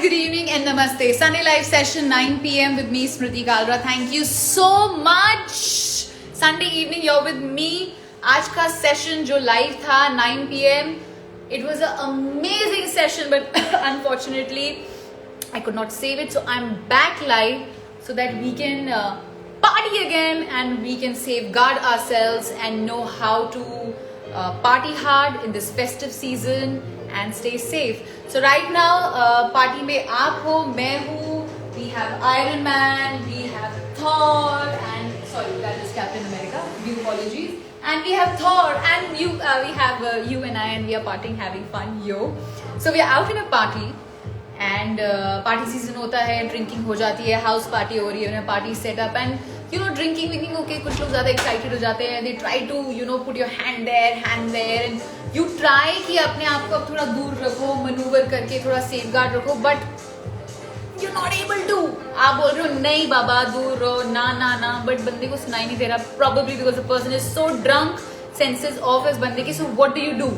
good evening and namaste. Sunday live session 9 p.m. with me Smriti Kalra. Thank you so much. Sunday evening you're with me. आज का session जो live था 9 p.m. It was an amazing session, but unfortunately I could not save it. So I'm back live so that we can party again and we can safeguard ourselves and know how to party hard in this festive season and stay safe. So right now party में आप हो, मैं हूँ, we have Iron Man, we have Thor and sorry that is Captain America, due apologies, and we have Thor and you we have you and I and we are partying, having fun, yo. So we are out in a party and party season होता है, drinking हो जाती है, house party हो रही है, party set up and you know drinking okay, कुछ लोग ज़्यादा excited हो जाते हैं, they try to you know put your hand there and you try कि अपने आप को अब थोड़ा दूर रखो, maneuver करके थोड़ा safeguard रखो, but you're not able to. आप बोल रहे हो नहीं बाबा दूर रहो, ना, but बंदे को सुनाई नहीं दे रहा, probably because the person is so drunk, senses off as बंदे की. So what do?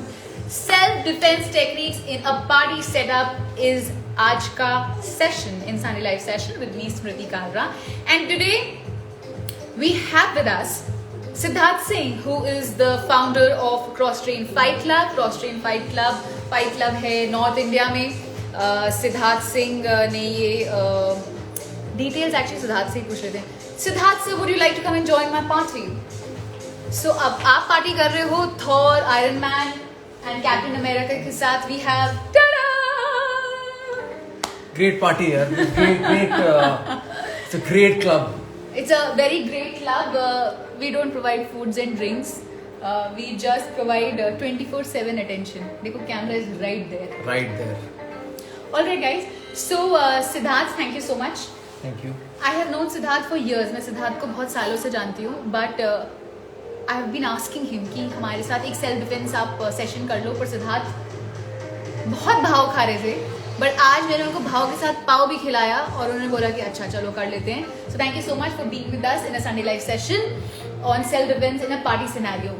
Self-defense techniques in a party setup is आज का session, in Sunday Live session with me Smriti Kalra, and today we have with us Siddharth Singh, who is the founder of Cross Train Fight Club. Cross Train Fight Club है North India में. सिद्धार्थ सिंह ने ये details actually Siddharth से ही पूछ रहे थे. Siddharth sir, would you like to come and join my party? So अब आप पार्टी कर रहे हो Thor, Iron Man and Captain America के साथ. We have great party यार, great it's a great club. It's a very great club. We don't provide foods and drinks. We just provide 24/7 attention. देखो camera is right there. Right there. Alright guys. So Siddharth, thank you so much. Thank you. I have known Siddharth for years. मैं सिद्धार्थ को बहुत सालों से जानती हूँ. But I have been asking him कि हमारे साथ एक self defense आप session कर लो. पर सिद्धार्थ बहुत भाव खा रहे थे. बट आज मैंने उनको भाव के साथ पाव भी खिलाया और उन्होंने बोला कि अच्छा चलो कर लेते हैं. So thank you so much for being with us in a Sunday live session on self defense in a party scenario.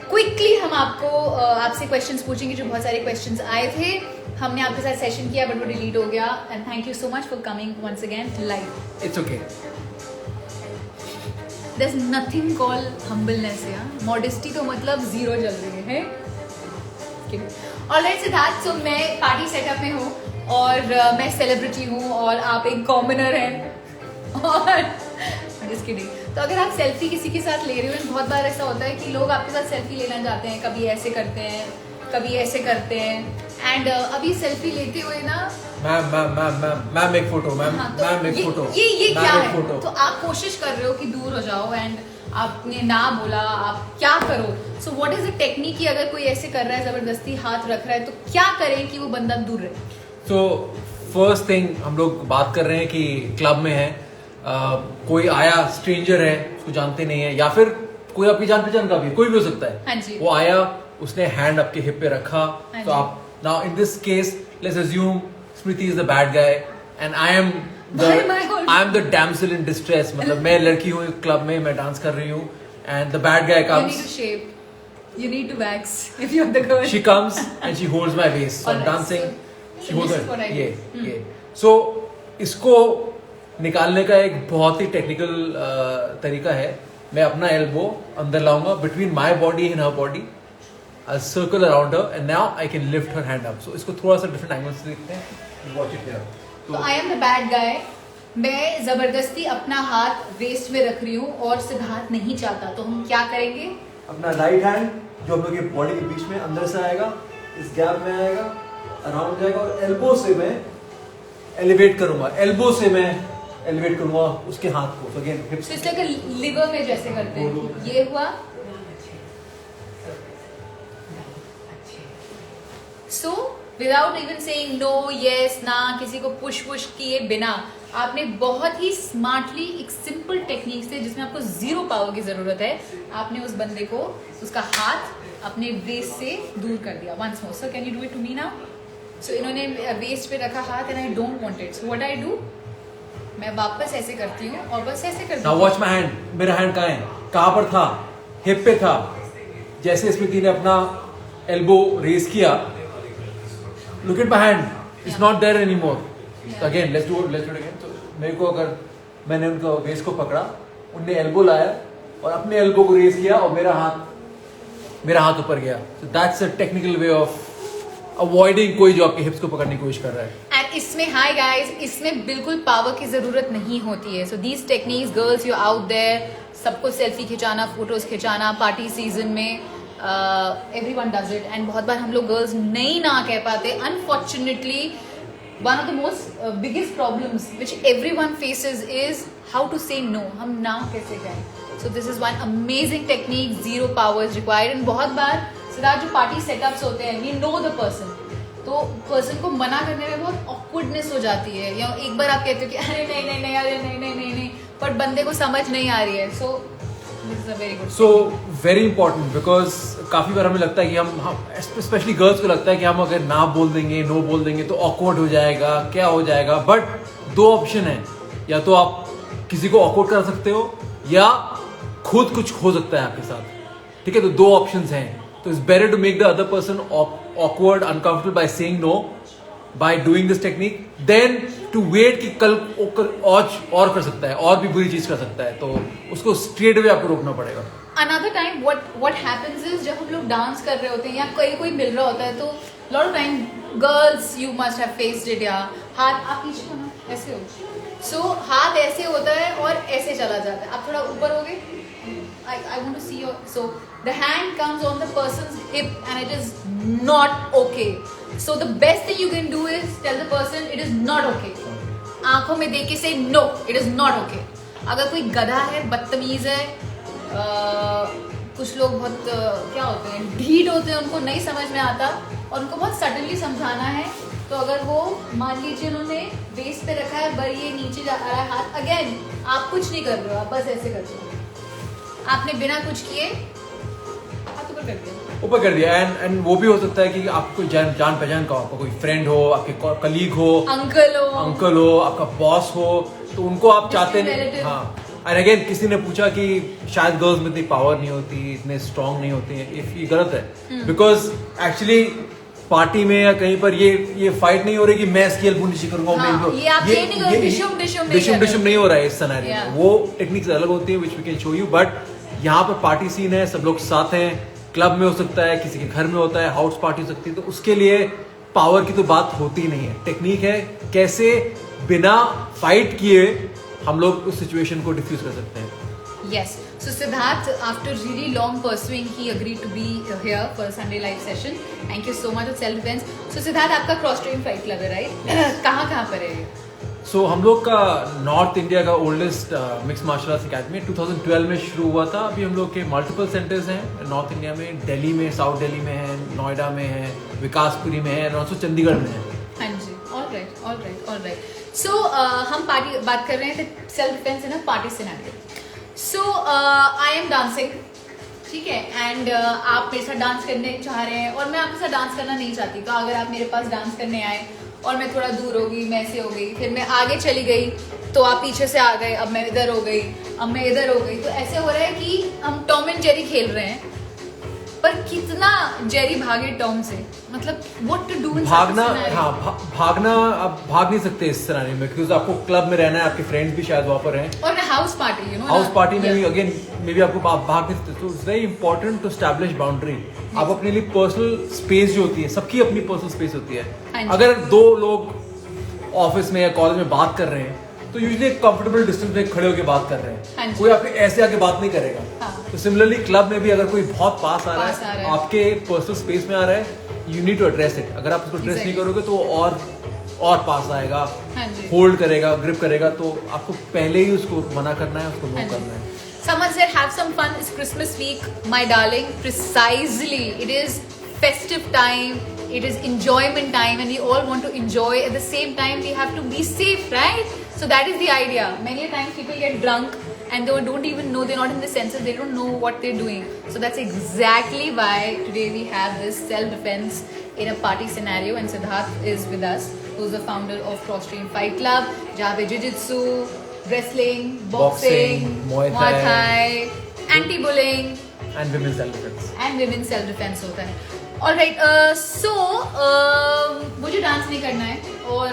Quickly हम आपको आपसे क्वेश्चंस पूछेंगे, जो बहुत सारे क्वेश्चंस आए थे. हमने आपके साथ सेशन किया बट वो डिलीट हो गया. And thank you so much for coming once again live. It's okay. There is nothing called humbleness या मॉडेस्टी, तो मतलब जीरो चल रही है. ऑलराइट सिद्धार्थ, सो मैं पार्टी सेटअप में हूँ और मैं सेलिब्रिटी हूँ और आप एक कॉमनर हैं और जिसकी नहीं. तो अगर आप सेल्फी किसी के साथ ले रहे हो, बहुत बार ऐसा होता है कि लोग आपके साथ सेल्फी लेना चाहते हैं, कभी ऐसे करते हैं कभी ऐसे करते हैं. एंड अभी सेल्फी लेते हुए ना मैम एक फोटो, मैम एक फोटो, ये क्या है. तो आप कोशिश कर रहे हो कि दूर हो जाओ एंड आपने ना बोला, आप क्या करो. सो व्हाट इज द टेक्निक कि अगर कोई ऐसे कर रहा है, जबरदस्ती हाथ रख रहा है, तो क्या करें कि वो बंदा दूर रहे. तो फर्स्ट थिंग हम लोग बात कर रहे हैं कि क्लब में है, कोई आया स्ट्रेंजर है, उसको जानते नहीं है, या फिर कोई आपकी जान पहचान का भी, कोई भी हो सकता है. हाँ जी. वो आया, उसने हैंड आपके हिप पे रखा, तो आप now in this case let's assume Smriti is the bad guy and I am the damsel in distress. मतलब मैं लड़की हूँ क्लब में, मैं डांस कर रही हूँ and the bad guy comes. You need to shave. You need to wax if you're the girl. She comes and she holds my waist. So I'm dancing. So she holds this is what I do. ये. So इसको निकालने का एक बहुत ही technical तरीका है. मैं अपना एल्बो अंदर लाऊंगा between my body and her body. I'll circle around her and now I can lift her hand up. So इसको थोड़ा सा different angles से देखते हैं. Watch it here. तो आई एम द बैड गाय. मैं जबरदस्ती अपना हाथ वेस्ट में रख रही हूँ और सिद्धार्थ नहीं चाहता, तो हम क्या करेंगे. अपना राइट हैंड जो हम लोग के बॉडी के बीच में अंदर से आएगा, इस गैप में आएगा, अराउंड जाएगा और एल्बो से मैं एलिवेट करूंगा. एल्बो से मैं एलिवेट करूंगा उसके हाथ को. तो अगेन हिप्स. तो इसलिए कि लिवर में जैसे करते हैं, ये हुआ. So without even saying no, yes, ना, किसी को पुश किए बिना आपने बहुत ही स्मार्टली एक सिंपल टेक्निक से, जिसमें आपको जीरो पावर की जरूरत है, आपने उस बंदे को उसका हाथ अपने वेस्ट से दूर कर दिया. Once more sir, can you do it to me now. So इन्होंने वेस्ट पे रखा हाथ and I don't want it. So what I do, मैं वापस ऐसे करती हूँ और बस ऐसे करती हूँ. Now watch my hand. मेरा हैंड कहाँ है, कहाँ पर था, हिप पे था. जैसे स्मृति ने अपना एल्बो रेज किया, look at my hand, it's not there anymore. Again let's do it again. तो मेरे को अगर मैंने उनका वेस्ट को पकड़ा, उनने एल्बो लाया और अपने एल्बो को रेज किया और मेरा हाथ ऊपर गया. So that's a technical way of avoiding कोई जो आपके हिप्स को पकड़ने की कोशिश कर रहा है. एंड इसमें हाय गाइस, इसमें बिल्कुल पावर की जरूरत नहीं होती है. So these techniques, girls you out there, सबको सेल्फी खिंचाना, फोटोज खिंचाना पार्टी सीजन में, एवरीवन डज इट. एंड बहुत बार हम लोग गर्ल्स नहीं ना कह पाते. Unfortunately one of the most biggest problems which everyone faces is how to say no. हम ना कैसे कहें. So this is one amazing technique. Zero power is required. And बहुत बार सिर्फ जो पार्टी सेटअप्स होते हैं, we know the person, तो पर्सन को मना करने में बहुत ऑकवर्डनेस हो जाती है. या एक बार आप कहते हो कि अरे नहीं नहीं नहीं, अरे नहीं नहीं नहीं नहीं, पर बंदे को समझ नहीं आ रही है. So this is a very good. So very important, because काफी बार हमें लगता है कि हम स्पेशली गर्ल्स को लगता है कि हम अगर ना बोल देंगे, नो बोल देंगे तो ऑकवर्ड हो जाएगा, क्या हो जाएगा. बट दो ऑप्शन है, या तो आप किसी को ऑकवर्ड कर सकते हो या खुद कुछ हो सकता है आपके साथ. ठीक है, तो दो ऑप्शंस हैं. तो it's better to make the other person awkward, uncomfortable by saying no, by doing this technique, then to wait कि कल और कर सकता है, और भी बुरी चीज कर सकता है. तो उसको स्ट्रेट वे आपको रोकना पड़ेगा. Another time what happens is जब हम लोग डांस कर रहे होते हैं या कोई मिल रहा होता है, तो lot of time girls you must have faced it. या हाथ आप पीछे हो ना, ऐसे हो. So हाथ ऐसे होता है और ऐसे चला जाता है. आप थोड़ा ऊपर हो गए. I want to see your, so the hand comes on the person's hip and it is not okay. So the best thing you can do is tell the person it is not okay. आंखों में देख के say no, it is not okay. अगर कोई गधा है, बदतमीज है, कुछ लोग बहुत क्या होते हैं, ढीठ होते हैं, उनको नहीं समझ में आता और उनको बहुत सडनली समझाना है. तो अगर वो मान लीजिए उन्होंने बेस पे रखा है, बर ये नीचे जा रहा है हाथ, अगेन आप कुछ नहीं कर रहे हो, आप बस ऐसे कर रहे हो. आपने बिना कुछ किए हाथ ऊपर कर दिया. एंड वो भी हो सकता है कि आपको जान पहचान का, आपका कोई फ्रेंड हो, आपके कलीग हो, अंकल हो, आपका बॉस हो, तो उनको आप चाहते नहीं. हाँ. एंड अगेन किसी ने पूछा कि शायद गर्ल्स में इतनी पावर नहीं होती, इतने स्ट्रांग नहीं होती है. इफ ये गलत है, बिकॉज एक्चुअली पार्टी में या कहीं पर ये फाइट नहीं हो रही कि मैं इसकी एल्बो नीचे करूंगा. ये डिशुम नहीं हो रहा है इस सिनेरियो में. वो टेक्निक्स अलग होती है which we can show you. But यहाँ पर पार्टी सीन है, सब लोग साथ हैं, क्लब में हो सकता है, किसी के घर में होता है, हाउस पार्टी हो सकती है. तो उसके लिए पावर की तो बात होती नहीं है. टेक्निक है कैसे बिना फाइट किए हम लोग उस सिचुएशन को डिफ्यूज कर सकते हैं. Yes. So Siddharth, after really long pursuing, he agreed to be here for a Sunday live session. Thank you so much at Self Defense. So Siddharth, आपका क्रॉस ट्रेन फाइट क्लब है, right? कहाँ पर है? So हम लोग का north India का oldest mix martial arts academy 2012 में शुरू हुआ था. अभी हम लोग के मल्टीपल सेंटर्स हैं नॉर्थ इंडिया में. दिल्ली में, साउथ दिल्ली में है, नोएडा में है, विकासपुरी में है, और ऑल्सो चंडीगढ़ में है. हाँ जी. All right. सो हम बात कर रहे हैं self defense in a party scenario. So I M dancing, ठीक है, एंड आप मेरे साथ डांस करने चाह रहे हैं और मैं आपके साथ डांस करना नहीं चाहती. तो अगर आप मेरे पास डांस करने आए और मैं थोड़ा दूर हो गई, मैं ऐसे हो गई, फिर मैं आगे चली गई, तो आप पीछे से आ गए, अब मैं इधर हो गई, अब मैं इधर हो गई. तो ऐसे हो रहा है कि हम टॉम एंड जेरी खेल रहे हैं, पर कितना जेरी भागे टॉम से. मतलब व्हाट टू डू इन भागना. हाँ, भागना आप भाग नहीं सकते इस सिनेरियो में, क्योंकि आपको क्लब में रहना है, आपके फ्रेंड्स भी शायद वहाँ पर हैं, और हाउस पार्टी, हाउस पार्टी में भी अगेन मे बी आपको भाग नहीं सकते. तो it's very important to establish boundary. आप अपने लिए पर्सनल स्पेस जो होती है, सबकी अपनी पर्सनल स्पेस होती है. अगर दो लोग ऑफिस में या कॉलेज में बात कर रहे हैं तो यूजुअली एक कंफर्टेबल डिस्टेंस में खड़े होकर बात कर रहे हैं. कोई आपके ऐसे आके बात नहीं करेगा. तो सिमिलरली क्लब में भी अगर कोई बहुत पास आ रहा है, आपके पर्सनल स्पेस में आ रहा है, you need to address it. अगर आप उसको एड्रेस नहीं करोगे तो और पास आएगा, होल्ड करेगा, ग्रिप करेगा. तो आपको पहले ही उसको मना करना है, उसको नो करना है. Someone said, have some fun. It's Christmas week, my darling. Precisely. It is festive time. It is enjoyment time, and we all want to enjoy. At the same time, we have to be safe, right? So that is the idea. Many times people get drunk and they don't even know, they're not in the senses, they don't know what they're doing. So that's exactly why today we have this self-defense in a party scenario, and Siddharth is with us, who's the founder of Cross Train Fight Club, जहाँ पे jiu-jitsu, wrestling, boxing, Muay Thai, anti-bullying and women's self-defense होता है. Alright, सो मुझे dance नहीं करना है और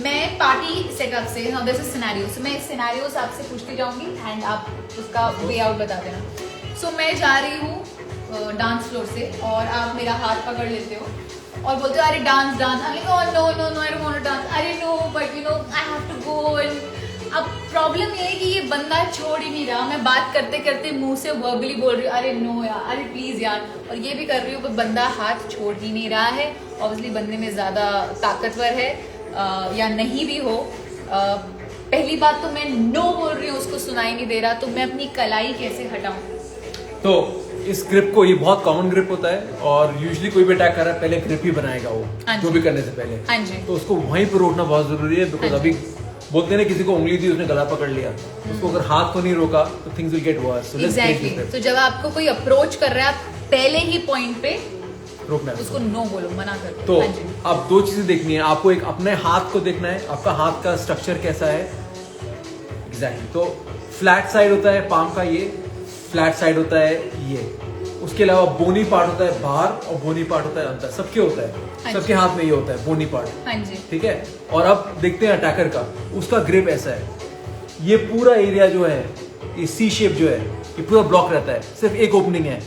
मैं पार्टी सेटअप से नाउ दिस इज सिनेरियो, सो मैं सिनेरियोस आपसे पूछती जाऊंगी एंड आप उसका वे आउट बता देना। सो मैं जा रही हूँ डांस फ्लोर से और आप मेरा हाथ पकड़ लेते हो और बोलते हो अरे dance dance, I no no no no I don't want to dance, अरे no but you know I have to go. And अब प्रॉब्लम ये है कि ये बंदा छोड़ ही नहीं रहा, मैं बात करते करते मुंह से वर्बली बोल रही हूँ अरे नो यार, अरे प्लीज यार, और ये भी कर रही हूँ, बंदा हाथ छोड़ ही नहीं रहा है। ऑब्वियसली बंदे में ज़्यादा ताकतवर है या नहीं भी हो। पहली बात तो मैं नो बोल रही हूँ, उसको सुनाई नहीं दे रहा, तो मैं अपनी कलाई कैसे हटाऊँ? तो इस ग्रिप को, ये बहुत कॉमन ग्रिप होता है और यूजुअली कोई भी अटैक कर रहा है पहले ग्रिप ही बनाएगा वो, जो भी करने से पहले। हाँ जी। तो उसको वहीं पर रोकना बहुत जरूरी है, बिकॉज अभी बोलते हैं ना किसी को उंगली दी उसने गला पकड़ लिया, उसको अगर हाथ को नहीं रोका तो things will get worse. Exactly. तो जब आपको कोई अप्रोच कर रहा है आप पहले ही पॉइंट पे रोकना है उसको, नो बोलो, मना कर। तो अब दो चीजें देखनी है आपको, एक अपने हाथ को देखना है, आपका हाथ का स्ट्रक्चर कैसा है एग्जैक्टली। तो फ्लैट साइड होता है पाम का, ये फ्लैट साइड होता है ये, उसके अलावा बोनी पार्ट होता है बाहर और बोनी पार्ट होता है अंदर, सबके होता है, सबके हाथ में ये होता है बोनी पार्ट। हाँ जी। ठीक है, और अब देखते हैं अटैकर का, उसका ग्रिप ऐसा है, ये पूरा एरिया जो है, ये सी शेप जो है, ये पूरा ब्लॉक रहता है, सिर्फ एक ओपनिंग है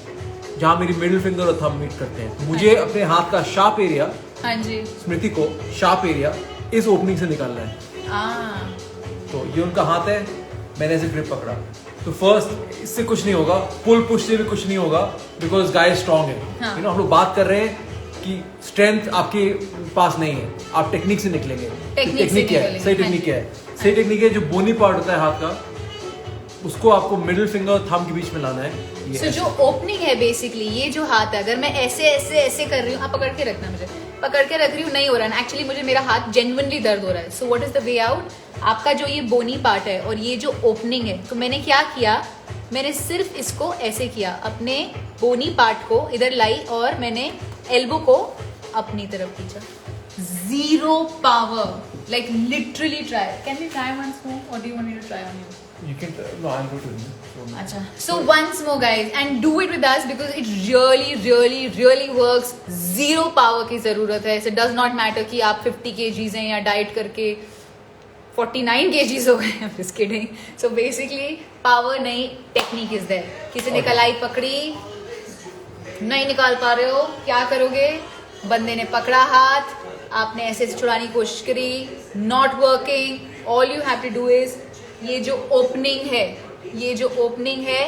जहां मेरी मिडिल फिंगर और थंब मीट करते हैं। मुझे अपने हाथ का शार्प एरिया, हाँ जी, स्मृति को शार्प एरिया इस ओपनिंग से निकालना है। तो ये उनका हाथ है, मैंने ऐसे ग्रिप पकड़ा, तो फर्स्ट इससे कुछ नहीं होगा, पुल पुश से भी कुछ नहीं होगा, बिकॉज गाय स्ट्रांग है। हाँ। यू नो, हम लोग बात कर रहे हैं कि स्ट्रेंथ आपके पास नहीं है, आप टेक्निक से निकलेंगे। टेक्निक क्या है, सही टेक्निक क्या है? सही टेक्निक है जो बोनी पार्ट होता है हाथ का, उसको आपको मिडिल फिंगर और थंब के बीच में लाना है। So, जो ओपनिंग है बेसिकली, ये जो हाथ है, अगर मैं ऐसे ऐसे ऐसे कर रही हूँ, आप पकड़ के रखना, मुझे पकड़ के रख रही हूँ, नहीं हो रहा है एक्चुअली, मुझे मेरा हाथ जेन्युइनली दर्द हो रहा है। So what is the way out? आपका जो ये बोनी पार्ट है और ये जो ओपनिंग है, तो मैंने क्या किया, मैंने सिर्फ इसको ऐसे किया, अपने बोनी पार्ट को इधर लाई और मैंने एल्बो को अपनी तरफ खींचा। Zero power, like literally try. Can we try once more or do you want me to try on you? You can, no, I'll do it. अच्छा, so once more guys and do it with us because it really works. Zero power की जरूरत है। It does not matter कि आप 50 kgs हैं या diet करके 49 kgs हो गए हैं, just kidding. So basically power नहीं, technique is there. किसी ने कलाई पकड़ी, नहीं निकाल पा रहे हो, क्या करोगे? बंदे ने पकड़ा हाथ, आपने ऐसे छुड़ाने की कोशिश करी, not working, all you have to do is, ये जो ओपनिंग है, ये जो ओपनिंग है,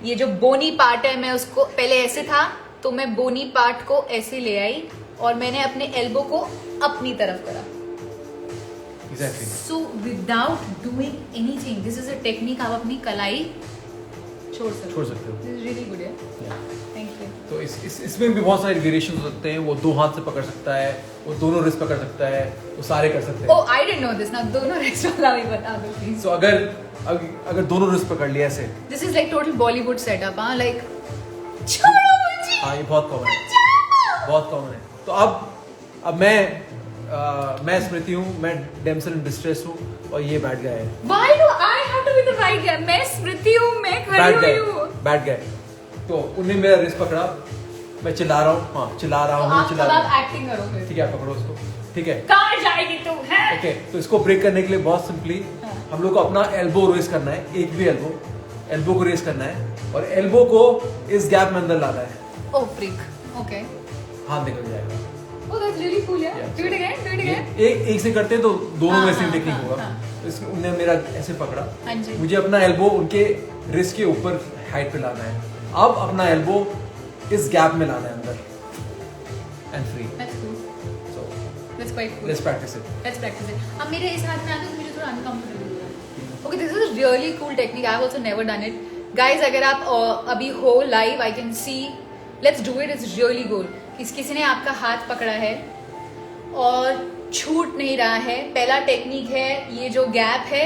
ये जो बोनी पार्ट है, मैं उसको पहले ऐसे था तो मैं बोनी पार्ट को ऐसे ले आई और मैंने अपने एल्बो को अपनी तरफ करा। Exactly. So without doing anything, this is a technique, आप अपनी कलाई छोड़ सकते हो। This is really good, yeah? Thank you. तो इसमें भी बहुत सारे वेरिएशन हो सकते हैं, वो दो हाथ से पकड़ सकता है, वो दोनों रिस्ट पकड़ सकता है, वो सारे कर सकते हैं। Oh, I didn't know this. ना दोनों रिस्ट वाला भी बता दो प्लीज। So अगर दोनों रिस्ट पकड़ लिया ऐसे, This is like total Bollywood setup, हाँ, like छोड़ो मुझे। हाँ, ये बहुत कॉमन है, बहुत कॉमन है। तो अब मैं स्मृति हूँ, मैं डेमसेल इन डिस्ट्रेस हूँ और ये बैठ गया है। Why do I have to be the right guy? मैं स्मृति हूँ, मैं खड़ी हुई हूँ। बैठ गए, तो उन्हें मेरा रिस्ट पकड़ा, मैं चिल्ला रहा हूँ, हाँ चिल्ला रहा हूँ, चिल्ला रहा हूँ। आप एक्टिंग करोगे। ठीक है, आप पकड़ो उसको, ठीक है। कहाँ जाएगी तू? ओके, तो इसको ब्रेक करने के लिए बहुत सिंपली हम लोग को अपना एल्बो रेस करना है, एक भी एल्बो को रेस करना है और एल्बो को इस गैप में अंदर लाना है। ओह फ्रीक, ओके। हाथ निकल जाएगा। Oh, that's really cool, yeah. Do it again. एक से करते हैं तो दोनों में सेम टेक्निक हाँ, होगा। हाँ। तो इसमें उन्होंने मेरा ऐसे पकड़ा, हाँ जी। मुझे अपना एल्बो उनके रिस्ट के ऊपर हाइट पे लाना है। अब अपना एल्बो इस गैप में लाना है अंदर and free. That's cool. So That's quite cool. let's practice it. Let's practice it. अब मेरे इस हाथ में आकर मुझे थोड़ा uncomfortable हो रहा है। Okay, this is a really cool technique. I've also never done it. Guys, अगर आप अभी हो live, I can see. Let's do it. It's really cool. किसी ने आपका हाथ पकड़ा है और छूट नहीं रहा है। पहला टेक्निक है, ये जो गैप है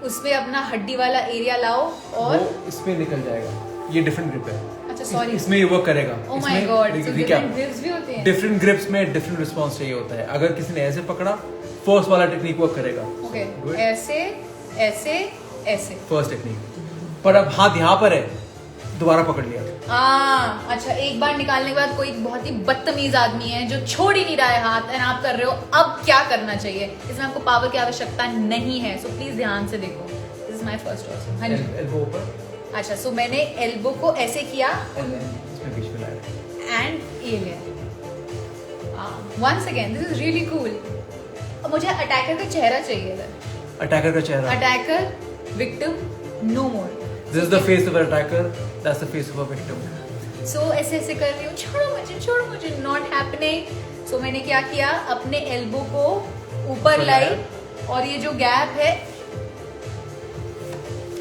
उसमें अपना हड्डी वाला एरिया लाओ और वो इसमें निकल जाएगा। ये डिफरेंट ग्रिप है। अच्छा सॉरी, इसमें ये वर्क करेगा। Oh my god, different grips भी होते हैं। डिफरेंट ग्रिप्स में डिफरेंट रिस्पांस चाहिए होता है। अगर किसी ने ऐसे पकड़ा, फर्स्ट वाला टेक्निक वर्क करेगा। ओके, ऐसे ऐसे ऐसे फर्स्ट टेक्निक। पर अब हाथ यहाँ पर है, दोबारा पकड़ लिया अच्छा, एक बार निकालने के बाद कोई बहुत ही बदतमीज आदमी है जो छोड़ ही नहीं रहा है हाथ, एंड आप कर रहे हो, अब क्या करना चाहिए? इसमें आपको पावर की आवश्यकता नहीं है, सो प्लीज ध्यान से देखो। This is my first also. हाँ जी, एल्बो ऊपर, अच्छा, सो मैंने एल्बो को ऐसे किया इसमें बीच में लाया एंड ये लिया। Once again, this is really cool. मुझे अटैकर का चेहरा चाहिए इधर। अटैकर का चेहरा, attacker, victim, no more. This is the face of attacker, that's the face of a victim. So ऐसे ऐसे कर रही हूँ, छोड़ो मुझे, नॉट हैपनिंग। सो मैंने क्या किया, अपने एल्बो को ऊपर लाई और ये जो गैप है,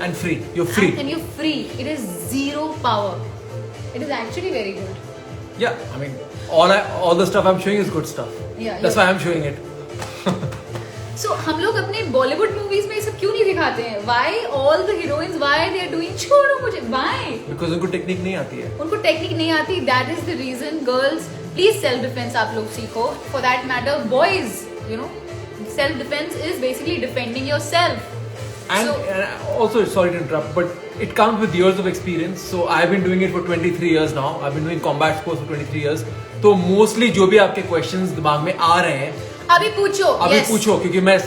and free, you free, and you free. It is zero power, it is actually very good. yeah, I mean all the stuff I'm showing is good stuff, Yeah, that's why I'm showing it. सो हम लोग अपने Bollywood movies में ये सब क्यों नहीं दिखाते हैं? Why all the heroines, why they are doing छोड़ो मुझे, व्हाई? Because उनको टेक्निक नहीं आती है। उनको टेक्निक नहीं आती, that is the reason. Girls, please self defense आप लोग सीखो। For that matter boys, you know, self defense is basically defending yourself. And also, sorry to interrupt, but it comes with years of experience. So I've been doing it for 23 years now. I've been doing combat sports for 23 years. तो mostly जो भी आपके questions दिमाग में आ रहे हैं, अभी पूछो, अभी yes. पूछो, क्योंकि मैं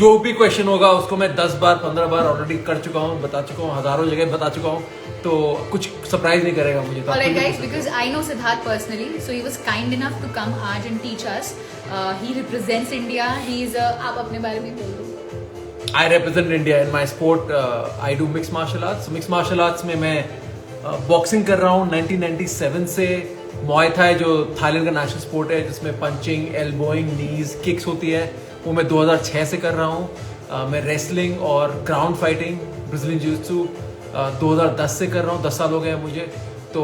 जो भी क्वेश्चन होगा उसको मैं 10 बार 15 बार ऑलरेडी कर चुका हूँ, बता चुका हूँ, हजारों जगह बता चुका हूँ, तो कुछ सरप्राइज नहीं करेगा मुझे। Alright guys, because I know Siddharth personally, so he was kind enough to come आज and teach us. He represents India. He is आप अपने बारे में बोल दो। I represent India in my sport. I do mixed martial arts. Mixed martial arts में मैं boxing कर रहा हूँ 1997 से। मुआय थाई जो थाईलैंड का नेशनल स्पोर्ट है, जिसमें पंचिंग, एल्बोइंग, नीज, किक्स होती है, वो मैं 2006 से कर रहा हूँ। मैं रेसलिंग और ग्राउंड फाइटिंग, ब्राजीलियन जिu-jitsu 2010 से कर रहा हूँ। 10 साल हो गए हैं मुझे। तो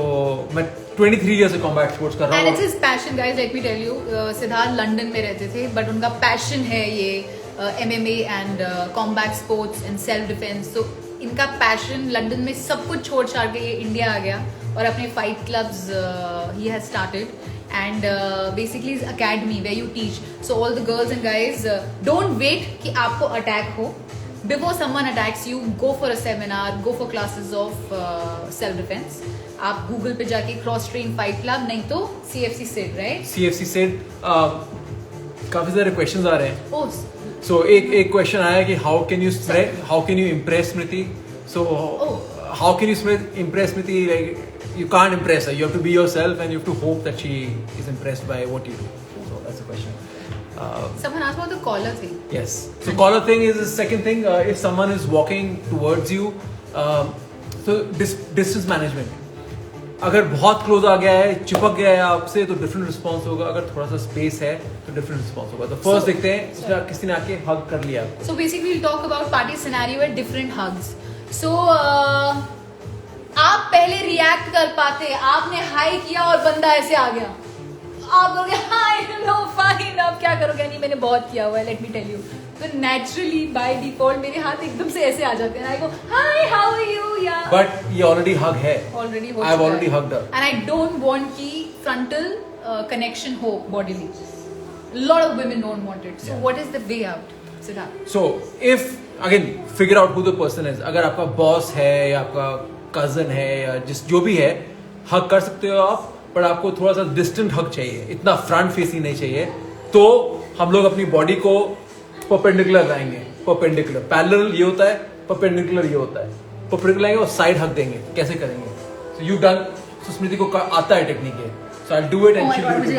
मैं 23 ईयर से कॉम्बैट स्पोर्ट्स कर रहा हूँ। And it's his passion, guys. Let me tell you, Siddharth London में रहते थे, बट उनका पैशन है ये MMA and combat sports and self defence. तो इनका पैशन, लंदन में सब कुछ छोड़ छाड़ के ये इंडिया आ गया और अपने fight clubs he has started and basically is academy where you teach. So all the girls and guys, don't wait कि आपको अटैक हो। Before someone attacks you, go for a seminar, go for classes of self defense. आप Google पे जाके cross train fight club, नहीं तो CFC said, right? CFC said काफी सारे क्वेश्चंस आ रहे हैं। ओह, सो एक क्वेश्चन आया कि how can you impress Smriti? So how can you impress Smriti? Like you can't impress her, you have to be yourself and you have to hope that she is impressed by what you do. So that's the question. someone asked about the collar thing. Yes, so collar thing is the second thing. If someone is walking towards you, so distance management, अगर बहुत close आ गया है, चिपक गया है आपसे, तो different response होगा। अगर थोड़ा सा स्पेस है तो डिफरेंट रिस्पॉन्स होगा। तो फर्स्ट देखते हैं, किसी ने आके हग कर लिया। So basically we'll talk about party scenario with different hugs. So आप पहले रिएक्ट कर पाते, आपने हाई किया और बंदा ऐसे आ गया, आप करोगे हाई, नो फाइन, अब क्या करोगे? नहीं, मैंने बहुत किया हुआ है, लेट मी टेल यू। तो नेचुरली बाय डिफॉल्ट मेरे हाथ एकदम से ऐसे आ जाते हैं, आई गो हाय, हाउ आर यू, या बट ये ऑलरेडी हग है, ऑलरेडी हो, I have already hugged her, and I don't want की फ्रंटल कनेक्शन हो bodily. Lot of women don't want it, so what is the way out, Siddharth? So if again figure out who the person is. अगर आपका boss है या आपका cousin है या जो भी है, हग कर सकते हो आप, पर आपको थोड़ा सा डिस्टेंट हग चाहिए, इतना फ्रंट फेसिंग नहीं चाहिए। तो हम लोग अपनी बॉडी को परपेंडिकुलर लाएंगे। परपेंडिकुलर, पैरेलल ये होता है, परपेंडिकुलर ये होता है। परपेंडिकुलर लाएंगे और साइड हग देंगे। कैसे करेंगे? सो यू डन, सुस्मृति को आता है टेक्निक है, so I do it and she do it.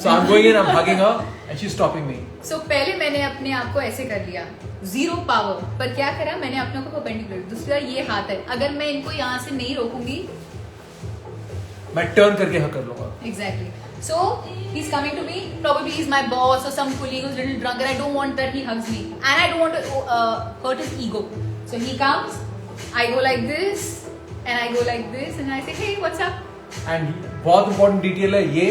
So I'm going in, I'm hugging her and she's stopping me. So पहले मैंने अपने आप को ऐसे कर लिया, जीरो पावर, पर क्या करा मैंने अपने को परपेंडिकुलर। दूसरा ये हाथ है, अगर मैं इनको यहाँ से नहीं रोकूंगी, मैं टर्न करके हग कर लूंगा। Exactly. So he's coming to me. Probably he's my boss or some colleague who's a little drunk, and I don't want that he hugs me, and I don't want to hurt his ego. So he comes, I go like this, and I go like this, and I say, hey, what's up? And बहुत important detail है ये,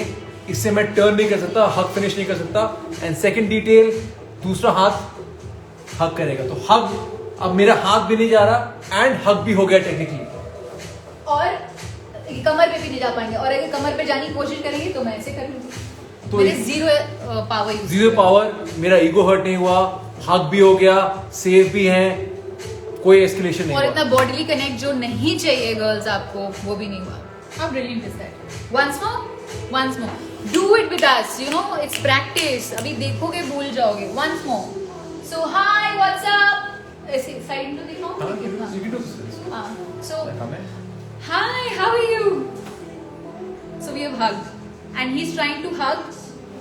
इससे मैं turn नहीं कर सकता, हग finish नहीं कर सकता। एंड सेकंड डिटेल, दूसरा हाथ हग करेगा, तो हग, अब मेरा हाथ भी नहीं जा रहा एंड हग भी हो गया टेक्निकली। और कमर पे भी नहीं जा पाएंगे, और अगर कमर पे जाने की कोशिश करेंगे तो मैं ऐसे कर लूंगी। तो मेरे जीरो पावर, जीरो पावर, मेरा ईगो हर्ट नहीं हुआ, हग भी हो गया, सेफ भी है, कोई एस्केलेशन नहीं और हुआ। इतना बॉडीली कनेक्ट जो नहीं चाहिए गर्ल्स आपको, वो भी नहीं हुआ। How brilliant is that? Once more, do it with us. You know, it's practice. अभी देखोगे भूल जाओगे। Once more. So hi, what's up? ऐसे साइड में दिखाओ। हाँ, you can do this. हाँ, so Come in. hi, how are you? So we have hugged, and he's trying to hug.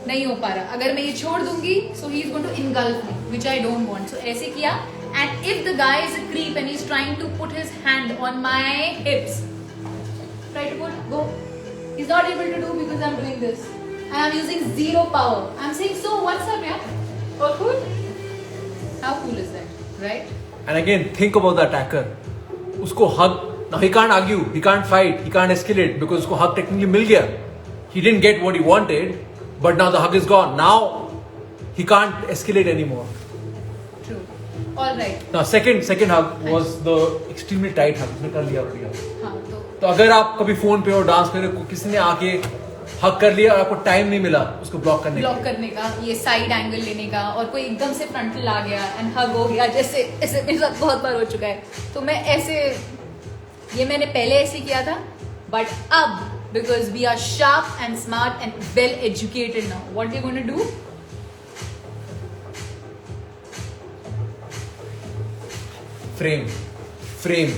नहीं हो पा रहा। अगर मैं ये छोड़ दूंगी, so he is going to engulf me, which I don't want. So ऐसे किया, and if the guy is a creep and he's trying to put his hand on my hips, try to put, go. He's not able to do because I'm doing this, and I'm using zero power. I'm saying, so what's up, yeah? All cool? How cool is that, right? And again, think about the attacker. उसको hug. Now he can't argue, he can't fight, he can't escalate because उसको hug technically मिल गया. He didn't get what he wanted, but now the hug is gone. Now he can't escalate anymore. True. All right. Now second hug was the extremely tight hug. उसने कर लिया already. हाँ तो अगर आप कभी phone पे हो डांस पे हो, किसी ने आके हक कर लिया और आपको टाइम नहीं मिला उसको ब्लॉक करने का, ये साइड एंगल लेने का, और कोई एकदम से फ्रंटल आ गया एंड हग हो गया, जैसे ऐसे मेरे साथ बहुत बार हो चुका है। तो मैं ऐसे, ये मैंने पहले ऐसे किया था, बट अब because we are sharp and smart and well educated now, what we gonna do, frame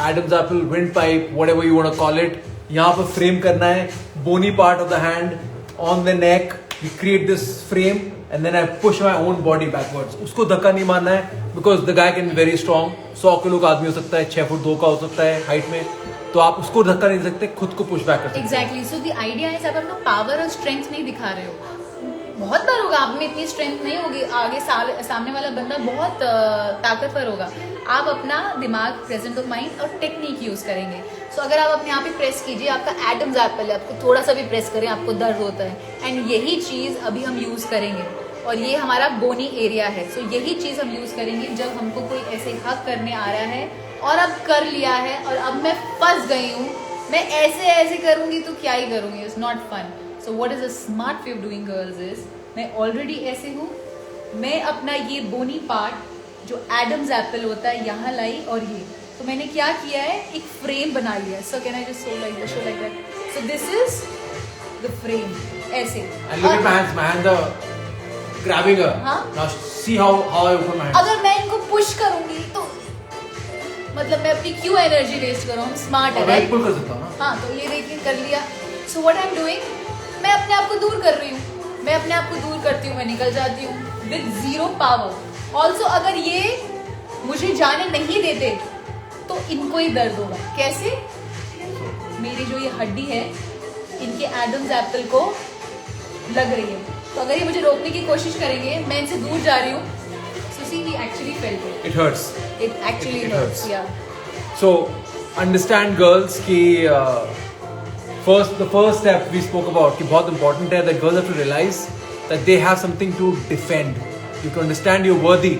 Adam's apple, windpipe, whatever you want to call it, यहाँ पर फ्रेम करना है, bony part of the hand on the neck, we create this frame and then I push my own body backwards. उसको धक्का नहीं मारना है because the guy can be very strong, 100 kilo का आदमी हो सकता है, 6 फुट 2 का हो सकता है हाइट में, तो आप उसको धक्का नहीं दे सकते, खुद को पुश बैक कर सकते। एग्जैक्टली, सो द आइडिया है, आप अपना पावर और स्ट्रेंथ नहीं दिखा रहे हो। बहुत बार होगा आप में इतनी स्ट्रेंथ नहीं होगी, आगे सामने वाला बंदा बहुत ताकतवर होगा, आप अपना दिमाग, प्रेजेंस ऑफ माइंड और टेक्निक यूज करेंगे। सो अगर आप अपने आप ही प्रेस कीजिए, आपका एडम्स एप्पल है, आपको थोड़ा सा भी प्रेस करें आपको दर्द होता है, एंड यही चीज अभी हम यूज करेंगे, और ये हमारा बोनी एरिया है। सो यही चीज हम यूज करेंगे जब हमको कोई ऐसे हक करने आ रहा है और अब कर लिया है और अब मैं फंस गई हूँ, मैं ऐसे करूंगी तो क्या ही करूंगी, it's not fun. So what is a smart way of doing girls is, मैं ऑलरेडी ऐसे हूँ, मैं अपना ये बोनी पार्ट जो एडम्स एप्पल होता है यहाँ लाई, और ये तो मैंने क्या किया है, एक फ्रेम बना लिया। So can I just show like that, so this is the frame, ऐसे। And look at my hands are grabbing her. हाँ? Now see how I open my hands. अगर मैं इनको पुश करूंगी तो मतलब मैं अपनी क्यों एनर्जी वेस्ट करूँ, हम स्मार्ट है, और मैं राइट? पुल कर सकता हूँ ना। हाँ, तो ये देखिए कर लिया। सो व्हाट आई एम डूइंग, मैं अपने आप को दूर कर रही हूँ, मैं अपने आप को दूर करती हूँ, मैं निकल जाती हूँ विद जीरो पावर। ऑल्सो अगर ये मुझे जाने नहीं देते तो इनको ही दर्द होगा। कैसे? मेरी जो ये हड्डी है इनके एडम्स एप्पल को लग रही है, तो अगर ये मुझे रोकने की कोशिश करेंगे, मैं इनसे दूर जा रही हूँ, so see he actually felt it. It hurts. It actually It hurts. hurts. Yeah. So understand girls कि the first step we spoke about कि बहुत important है that girls have to realize that they have something to defend. You can understand you're worthy.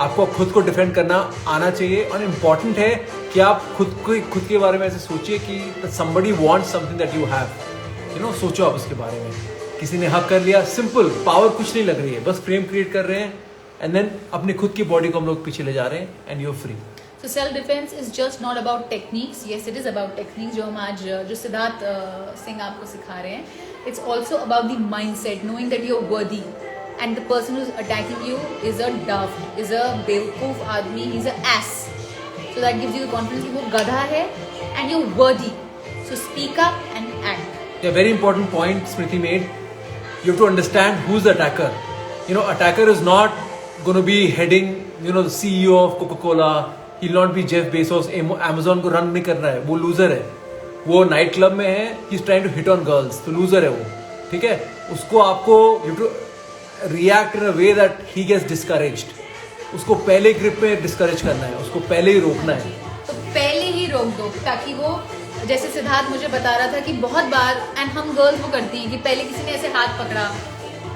आपको खुद को defend करना आना चाहिए, और इम्पॉर्टेंट है कि आप खुद के बारे में ऐसे सोचिए कि somebody wants something that you have. You know, सोचो आप उसके बारे में। किसी ने हक कर लिया, सिंपल, पावर कुछ नहीं लग रही है, बस फ्रेम क्रिएट कर रहे हैं, एंड देन अपनी खुद की बॉडी को हम लोग पीछे ले जा रहे हैं, and you are free. So self defense is just not about techniques. Yes, it is about techniques जो हम आज जो सिद्धार्थ सिंह आपको सिखा रहे हैं. It's also about the mindset, knowing that you're worthy, and the person who's attacking you is a daft, is a बेवकूफ आदमी, he's a ass. So that gives you the confidence कि वो गधा है, and you're worthy. So speak up and act. Yeah, very important point Smriti made. You have to understand who's the attacker. You know, attacker is not going to be heading, you know, the CEO of Coca-Cola. He'll not be Jeff Bezos. Amazon को run नहीं कर रहा है, वो loser है, वो night club में है, he's trying to hit on girls, तो लूजर है वो, ठीक है? उसको आपको you have to react in a way that he gets discouraged. उसको पहले ग्रिप में डिस्करेज करना है, उसको पहले ही रोकना है, तो पहले ही रोक दो, ताकि वो, जैसे सिद्धार्थ मुझे बता रहा था कि बहुत बार, एंड हम गर्ल्स वो करती हैं कि पहले किसी ने ऐसे हाथ पकड़ा,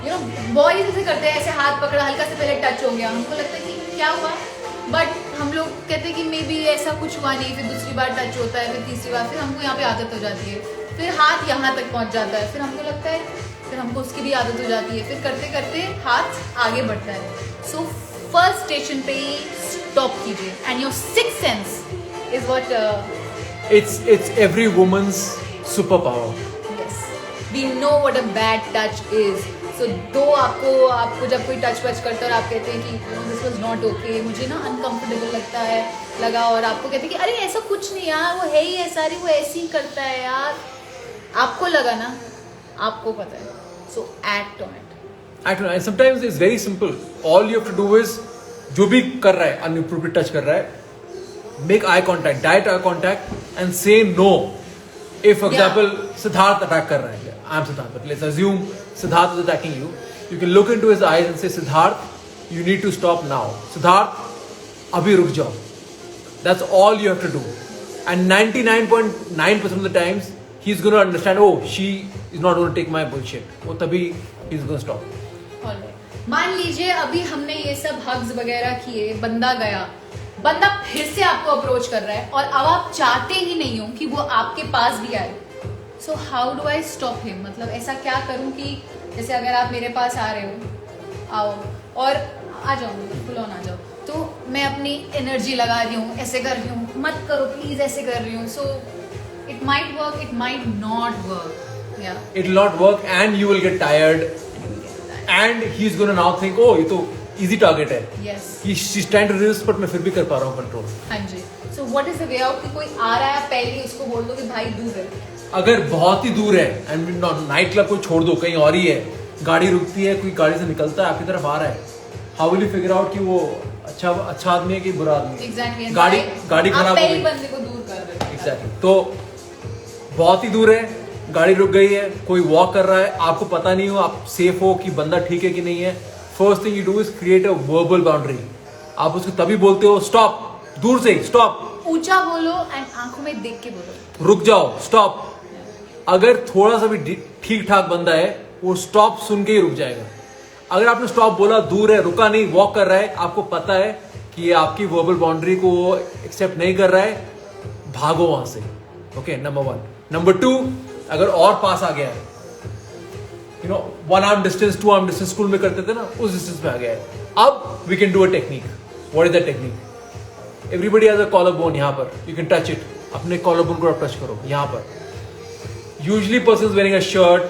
यू नो बॉयज ऐसे करते हैं, ऐसे हाथ पकड़ा, हल्का से पहले टच हो गया, हमको लगता है कि क्या हुआ, बट हम लोग कहते हैं कि मे बी ऐसा कुछ हुआ नहीं, फिर दूसरी बार टच होता है, फिर तीसरी बार, फिर हमको यहाँ पे आदत हो जाती है, फिर हाथ यहाँ तक पहुँच जाता है, फिर हमको लगता है, फिर हमको उसकी भी आदत हो जाती है, फिर करते करते हाथ आगे बढ़ता है. सो फर्स्ट स्टेशन पे ही स्टॉप कीजिए and your six sense is what It's every woman's superpower. yes we know what a bad touch is. so दो आपको जब कोई टच वच करता है और आप कहते हैं कि दिस वाज नॉट ओके, मुझे ना अनकंफर्टेबल लगा और आपको कहते हैं कि अरे ऐसा कुछ नहीं यार, वो है ही ऐसा, अरे वो ऐसे ही करता है यार, आपको लगा ना, आपको पता है. so act on it. And sometimes it's very simple. All you have to do is जो भी कर रहा है अनअप्रोप्रिएट टच कर रहा है, make eye contact, direct eye contact and say no. If for example Siddharth attack कर रहा है, I'm Siddharth, but let's assume Siddharth is attacking you. You can look into his eyes and say, Siddharth, you need to stop now. Siddharth, abhi ruk jao. That's all you have to do. And 99.9% of the times he's going to understand, oh, she is not going to take my bullshit. वो तभी he's going to stop. Alright. मान लीजिए अभी हमने ये सब hugs वगैरह किए, बंदा फिर से आपको अप्रोच कर रहा है और अब आप चाहते ही नहीं हो कि वो आपके पास भी आए. So how do I stop him? मतलब ऐसा क्या करूं कि जैसे अगर आप मेरे पास आ रहे हो, आओ और आ जाओ, फुल ऑन आ जाओ, तो मैं अपनी एनर्जी लगा रही हूँ, ऐसे कर रही हूँ, मत करो प्लीज, ऐसे कर रही हूँ. So it might work, it might not work. या It will not work and you will get tired and he's going to now think, oh, ये तो easy target है. Yes. She's trying to resist but मैं फिर भी कर पा रहा हूँ कंट्रोल. हाँ जी. So what is the way out? कि कोई आ रहा है, पहले उसको बोल दो कि भाई दूर है. अगर बहुत ही दूर है एंड नाइट क्लब को छोड़ दो, कहीं और ही है, गाड़ी रुकती है, कोई गाड़ी से निकलता है, आपकी तरफ आ रहा है, how will you figure out कि वो अच्छा आदमी है कि बुरा आदमी है? एग्जैक्टली. गाड़ी खराब हो गई, बंदे को दूर कर रहे हो. एग्जैक्टली. तो बहुत ही दूर है, गाड़ी रुक गई है, कोई वॉक कर रहा है, आपको पता नहीं हो आप सेफ हो कि बंदा ठीक है कि नहीं है. First thing you do is create a verbal boundary. आप उसको तभी बोलते हो स्टॉप, दूर से स्टॉप, ऊंचा बोलो एंड आंखों में देख के बोलो, रुक जाओ, स्टॉप. अगर थोड़ा सा भी ठीक ठाक बंदा है, वो स्टॉप सुन के ही रुक जाएगा. अगर आपने स्टॉप बोला, दूर है, रुका नहीं, वॉक कर रहा है, आपको पता है कि ये आपकी वर्बल बाउंड्री को एक्सेप्ट नहीं कर रहा है, भागो वहां से. Okay, number 1. नंबर 2, अगर और पास आ गया है, you know 1 arm distance 2 arm distance school में करते थे ना, उस डिस्टेंस पे आ गया है, अब we can do a technique. What is the technique? Everybody has a collar bone. यहाँ पर यू कैन टच इट, अपने कॉलर बोन को आप टच करो यहाँ पर. Usually person is wearing a shirt,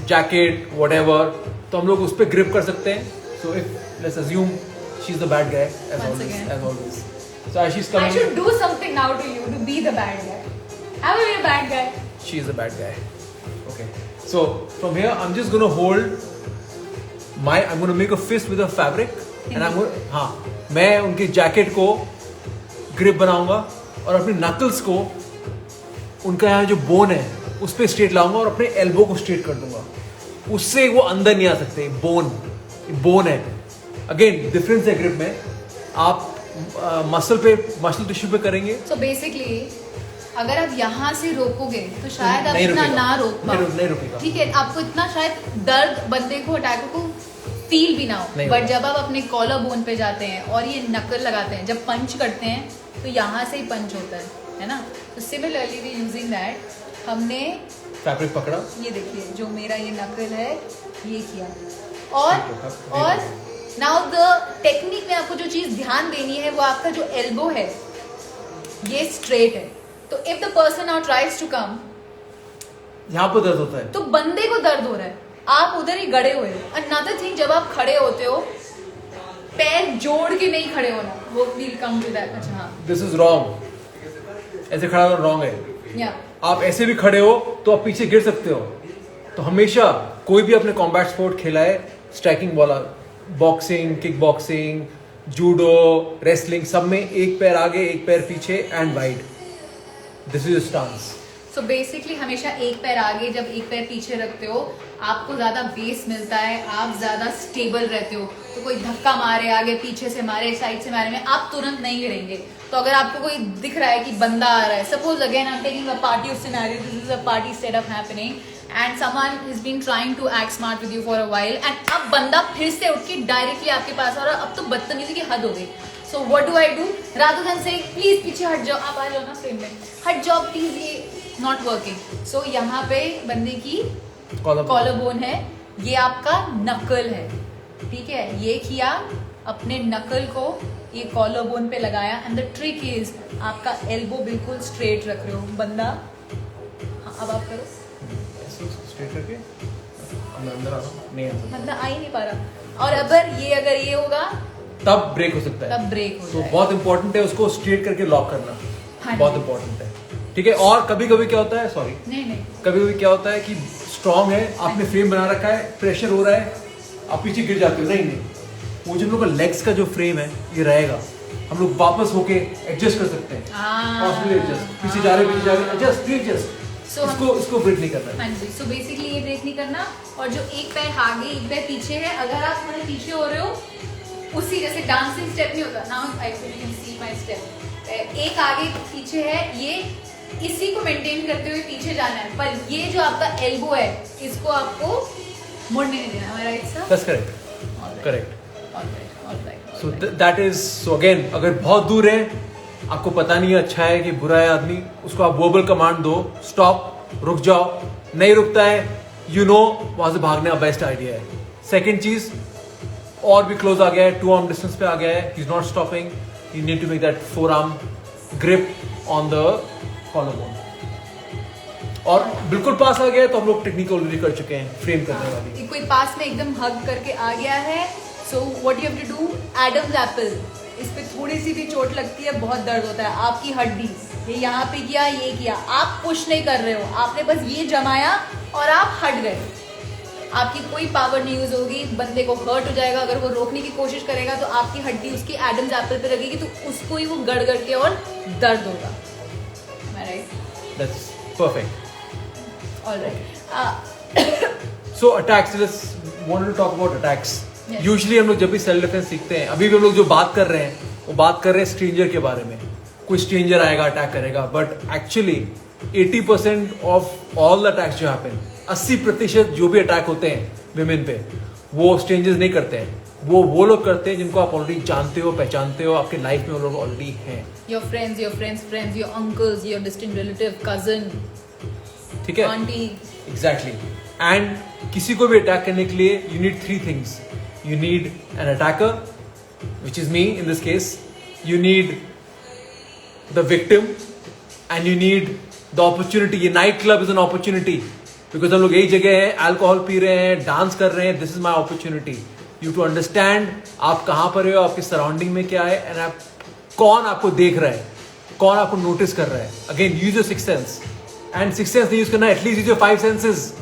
jacket, whatever, तो हम लोग उस पर ग्रिप कर सकते हैं. So if let's assume she is the bad guy as always. So as she's I coming, should do something now to you to be the bad guy. How are you a bad guy? she is the bad guy. Okay. So from here, I'm just gonna hold I'm gonna make a fist with a fabric, and I'm gonna, हाँ, मैं उनके jacket को grip बनाऊंगा और अपने knuckles को, उनका यहाँ जो बोन है उस पर स्ट्रेट लाऊंगा और अपने एल्बो को स्ट्रेट कर दूंगा. उससे वो अंदर नहीं आ सकते. बोन है. अगेन डिफरेंस है ग्रिप में. आप मसल टिश्यू पे करेंगे. So basically, अगर आप यहाँ से रोकोगे तो शायद आप नहीं इतना रुकेगा. ना रोक पाओ. नहीं रुकेगा. ठीक है, आपको इतना शायद दर्द बंदे को, अटैक को फील भी ना हो. नहीं बट होगा. जब आप अपने कॉलर बोन पे जाते हैं और ये नकल लगाते हैं, जब पंच करते हैं तो यहाँ से ही पंच होता है ना. तो सिमिलरली वी यूजिंग दैट, हमने फैब्रिक पकड़ा, ये देखिए जो मेरा ये नकल है ये किया, और नाउ द टेक्निक में आपको जो चीज ध्यान देनी है वो आपका जो एल्बो है ये स्ट्रेट है. तो if the person now tries to come, यहाँ पर दर्द होता है, तो बंदे को दर्द हो रहा है, आप उधर ही गड़े हुए हो. अनदर थिंग, जब आप खड़े होते हो पैर जोड़ के नहीं खड़े होना, वो विल कम टू दैट. अच्छा हाँ, दिस इज रॉन्ग. ऐसे खड़ा होना रॉन्ग है. या आप ऐसे भी खड़े हो तो आप पीछे गिर सकते हो. तो हमेशा कोई भी अपने कॉम्बैट स्पोर्ट खेला है, स्ट्राइकिंग वाला, boxing, kick boxing, judo, wrestling, सब में एक पैर आगे एक पैर पीछे and wide. This is stance. So basically हमेशा एक पैर आगे जब एक पैर पीछे रखते हो, आपको ज्यादा बेस मिलता है, आप ज्यादा स्टेबल रहते हो. तो कोई धक्का मारे, आगे पीछे से मारे, साइड से मारे में आप तुरंत नहीं गिरेंगे. तो अगर आपको कोई दिख रहा है कि बंदा आ रहा है, suppose again I am taking a party scenario, this is a party setup happening and someone is been trying to act smart with you for a while, and अब बंदा फिर से उठ के डायरेक्टली आपके पास आ रहा है. अब तो बदतमीजी की हद हो गई. So what do I do? Rather than से प्लीज पीछे हट जाओ, आप आ जाओ ना फ्रेम में, हट जाओ प्लीज, ये नॉट वर्किंग. सो यहाँ पे बंदे की कॉलर बोन है, ये आपका नकल है. ठीक है, ये किया अपने नकल को ये कॉलर बोन पे लगाया एंड द ट्रिक इज आपका एल्बो बिल्कुल स्ट्रेट रख रहे हो बंदा। हाँ, अब आप करो स्ट्रेट करके अंदर आ रहा हूं। नहीं आता मतलब आ ही नहीं पा रहा। और अगर ये होगा तब ब्रेक हो सकता है, तब ब्रेक हो तो जाएगा। बहुत इंपॉर्टेंट है उसको स्ट्रेट करके लॉक करना। हाँ बहुत जी। इंपॉर्टेंट है, ठीक है। और कभी कभी क्या होता है, सॉरी, नहीं कभी कभी क्या होता है कि स्ट्रांग है, आपने फ्रेम बना रखा है, प्रेशर हो रहा है, आप पीछे गिर जाते हो। नहीं, वो जो हम लोग का लेग्स का जो फ्रेम है ये रहेगा, हम लोग वापस होके एडजस्ट कर सकते हैं। एडजस्ट, पीछे जा रहे एडजस्ट, एडजस्ट। So, इसको ब्रेक नहीं करना है। हाँ जी, सो बेसिकली ये ब्रेक नहीं करना। और जो एक पैर आगे एक पैर पीछे है, अगर आप थोड़े पीछे हो रहे हो उसी जैसे डांसिंग स्टेप नहीं होता, now I can see my step, एक आगे पीछे है, ये इसी को मेंटेन करते हुए पीछे जाना है, पर ये जो आपका एल्बो है इसको आपको मुड़ने नहीं देना। Right sir? That's correct, correct. Alright. So that is, so again, अगर बहुत दूर है, आपको पता नहीं है अच्छा है कि बुरा है आदमी, उसको आप वर्बल कमांड दो, स्टॉप, रुक जाओ। नहीं रुकता है, यू नो वहां से भागने का बेस्ट आइडिया है। सेकेंड चीज, और भी क्लोज आ गया है, 2 आर्म डिस्टेंस पे आ गया है, he is not stopping, you need to make that 4 arm grip on the collar bone. और बिल्कुल पास आ गया है तो हम लोग टेक्निक ऑलरेडी कर चुके हैं, फ्रेम करने वाली। कोई पास में एकदम हग करके आ गया है, so what you have to do, Adam's apple, इस पे थोड़ी सी भी चोट लगती है बहुत दर्द होता है, आपकी हड्डी ये यहाँ पे किया, ये किया, आप पुश नहीं कर रहे हो, आपने बस ये जमाया और आप हट गए, आपकी कोई पावर नहीं यूज होगी, बंदे को हर्ट हो जाएगा। अगर वो रोकने की कोशिश करेगा तो आपकी हड्डी उसकी एडम्स एप्पल पे लगेगी, तो उसको ही वो गड़ के और दर्द होगा। Right? That's perfect. Alright. So attacks, let's want to talk about attacks. Usually हम लोग जब भी सेल्फ डिफेंस सीखते हैं, अभी भी हम लोग जो बात कर रहे हैं वो बात कर रहे हैं स्ट्रेंजर के बारे में। कोई स्ट्रेंजर आएगा अटैक करेगा, but actually 80% of all the attacks जो हैपन, 80% जो भी अटैक होते हैं विमेन पे, वो स्ट्रेंजर्स नहीं करते हैं, वो लोग करते हैं जिनको आप ऑलरेडी जानते हो, पहचानते हो, आपके लाइफ में वो लोग ऑलरेडी हैं। Your friends, your uncles, your distant relative, cousin, ठीक है, आंटी। एग्जैक्टली। एंड किसी को भी अटैक करने के लिए you need 3 things. You need an attacker, which is me in this case. You need the victim, and you need the opportunity. ये night club is an opportunity, because हम लोग यही जगह है, अल्कोहल पी रहे हैं, डांस कर रहे हैं, this is my opportunity. You to understand आप कहाँ पर हो, आपकी सराउंडिंग में क्या है, एंड आप कौन आपको देख रहा है, कौन आपको नोटिस कर रहा है। Again, use your 6th sense, and 6th sense नहीं यूज करना, एटलीस्ट यूज योर 5 सेंसेस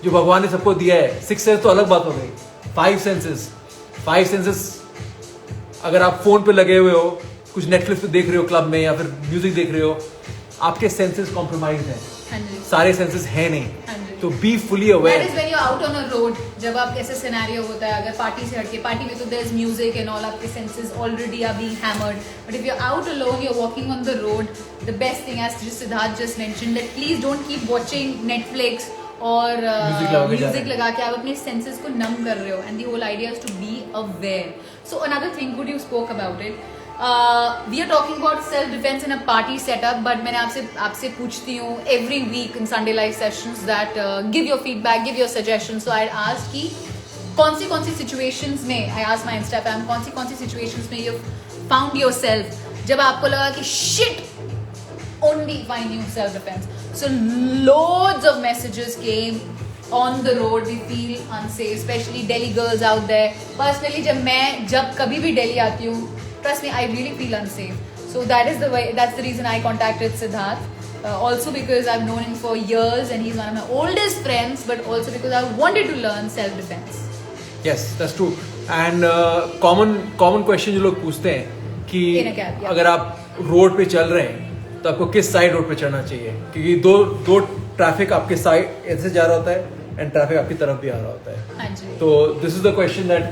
जो भगवान ने सबको दिया है। 6th सेंस तो अलग बात हो गई, 5 सेंसेस। अगर आप फोन पे लगे हुए हो, कुछ नेटफ्लिक्स पे देख रहे हो क्लब में, या फिर म्यूजिक देख रहे हो, आपके सेंसेस कॉम्प्रोमाइज हैं, सारे सेंसेस है नहीं, तो be fully aware. That is when you're out on a road, जब आप ऐसे सिनेरियो होता है, अगर पार्टी से हटके, पार्टी में तो there is music and all, आपके senses already are being hammered, but if you're out alone, you're walking on the road, the best thing, as Siddharth just mentioned, that please don't keep watching Netflix और music लगा के आप अपने senses को नम कर रहे हो, and the whole idea is to be aware. So another thing, good you spoke about it, we are talking about self defense in a party setup, but मैंने आपसे पूछती हूँ every week in Sunday live sessions that give your feedback, give your suggestion. So I ask कि कौन सी situations में, I ask my insta fam, कौन सी सिचुएशंस में यू फाउंड योरसेल्फ जब आपको लगा कि shit, only if I knew self-defense. So loads of messages came on the road. We feel unsafe, especially Delhi girls out there. Personally, जब कभी भी Delhi आती हूँ, trust me, I really feel unsafe. So that's the reason I contacted Siddharth. Also because I've known him for years and he's one of my oldest friends, but also because I wanted to learn self-defense. Yes, that's true. And common question जो लोग पूछते हैं कि अगर आप road पे चल रहे हैं तो आपको किस साइड रोड पे चढ़ना चाहिए, क्योंकि दो ट्रैफिक आपके साइड ऐसे जा रहा होता है एंड ट्रैफिक आपकी तरफ भी आ रहा होता है। तो this is the question that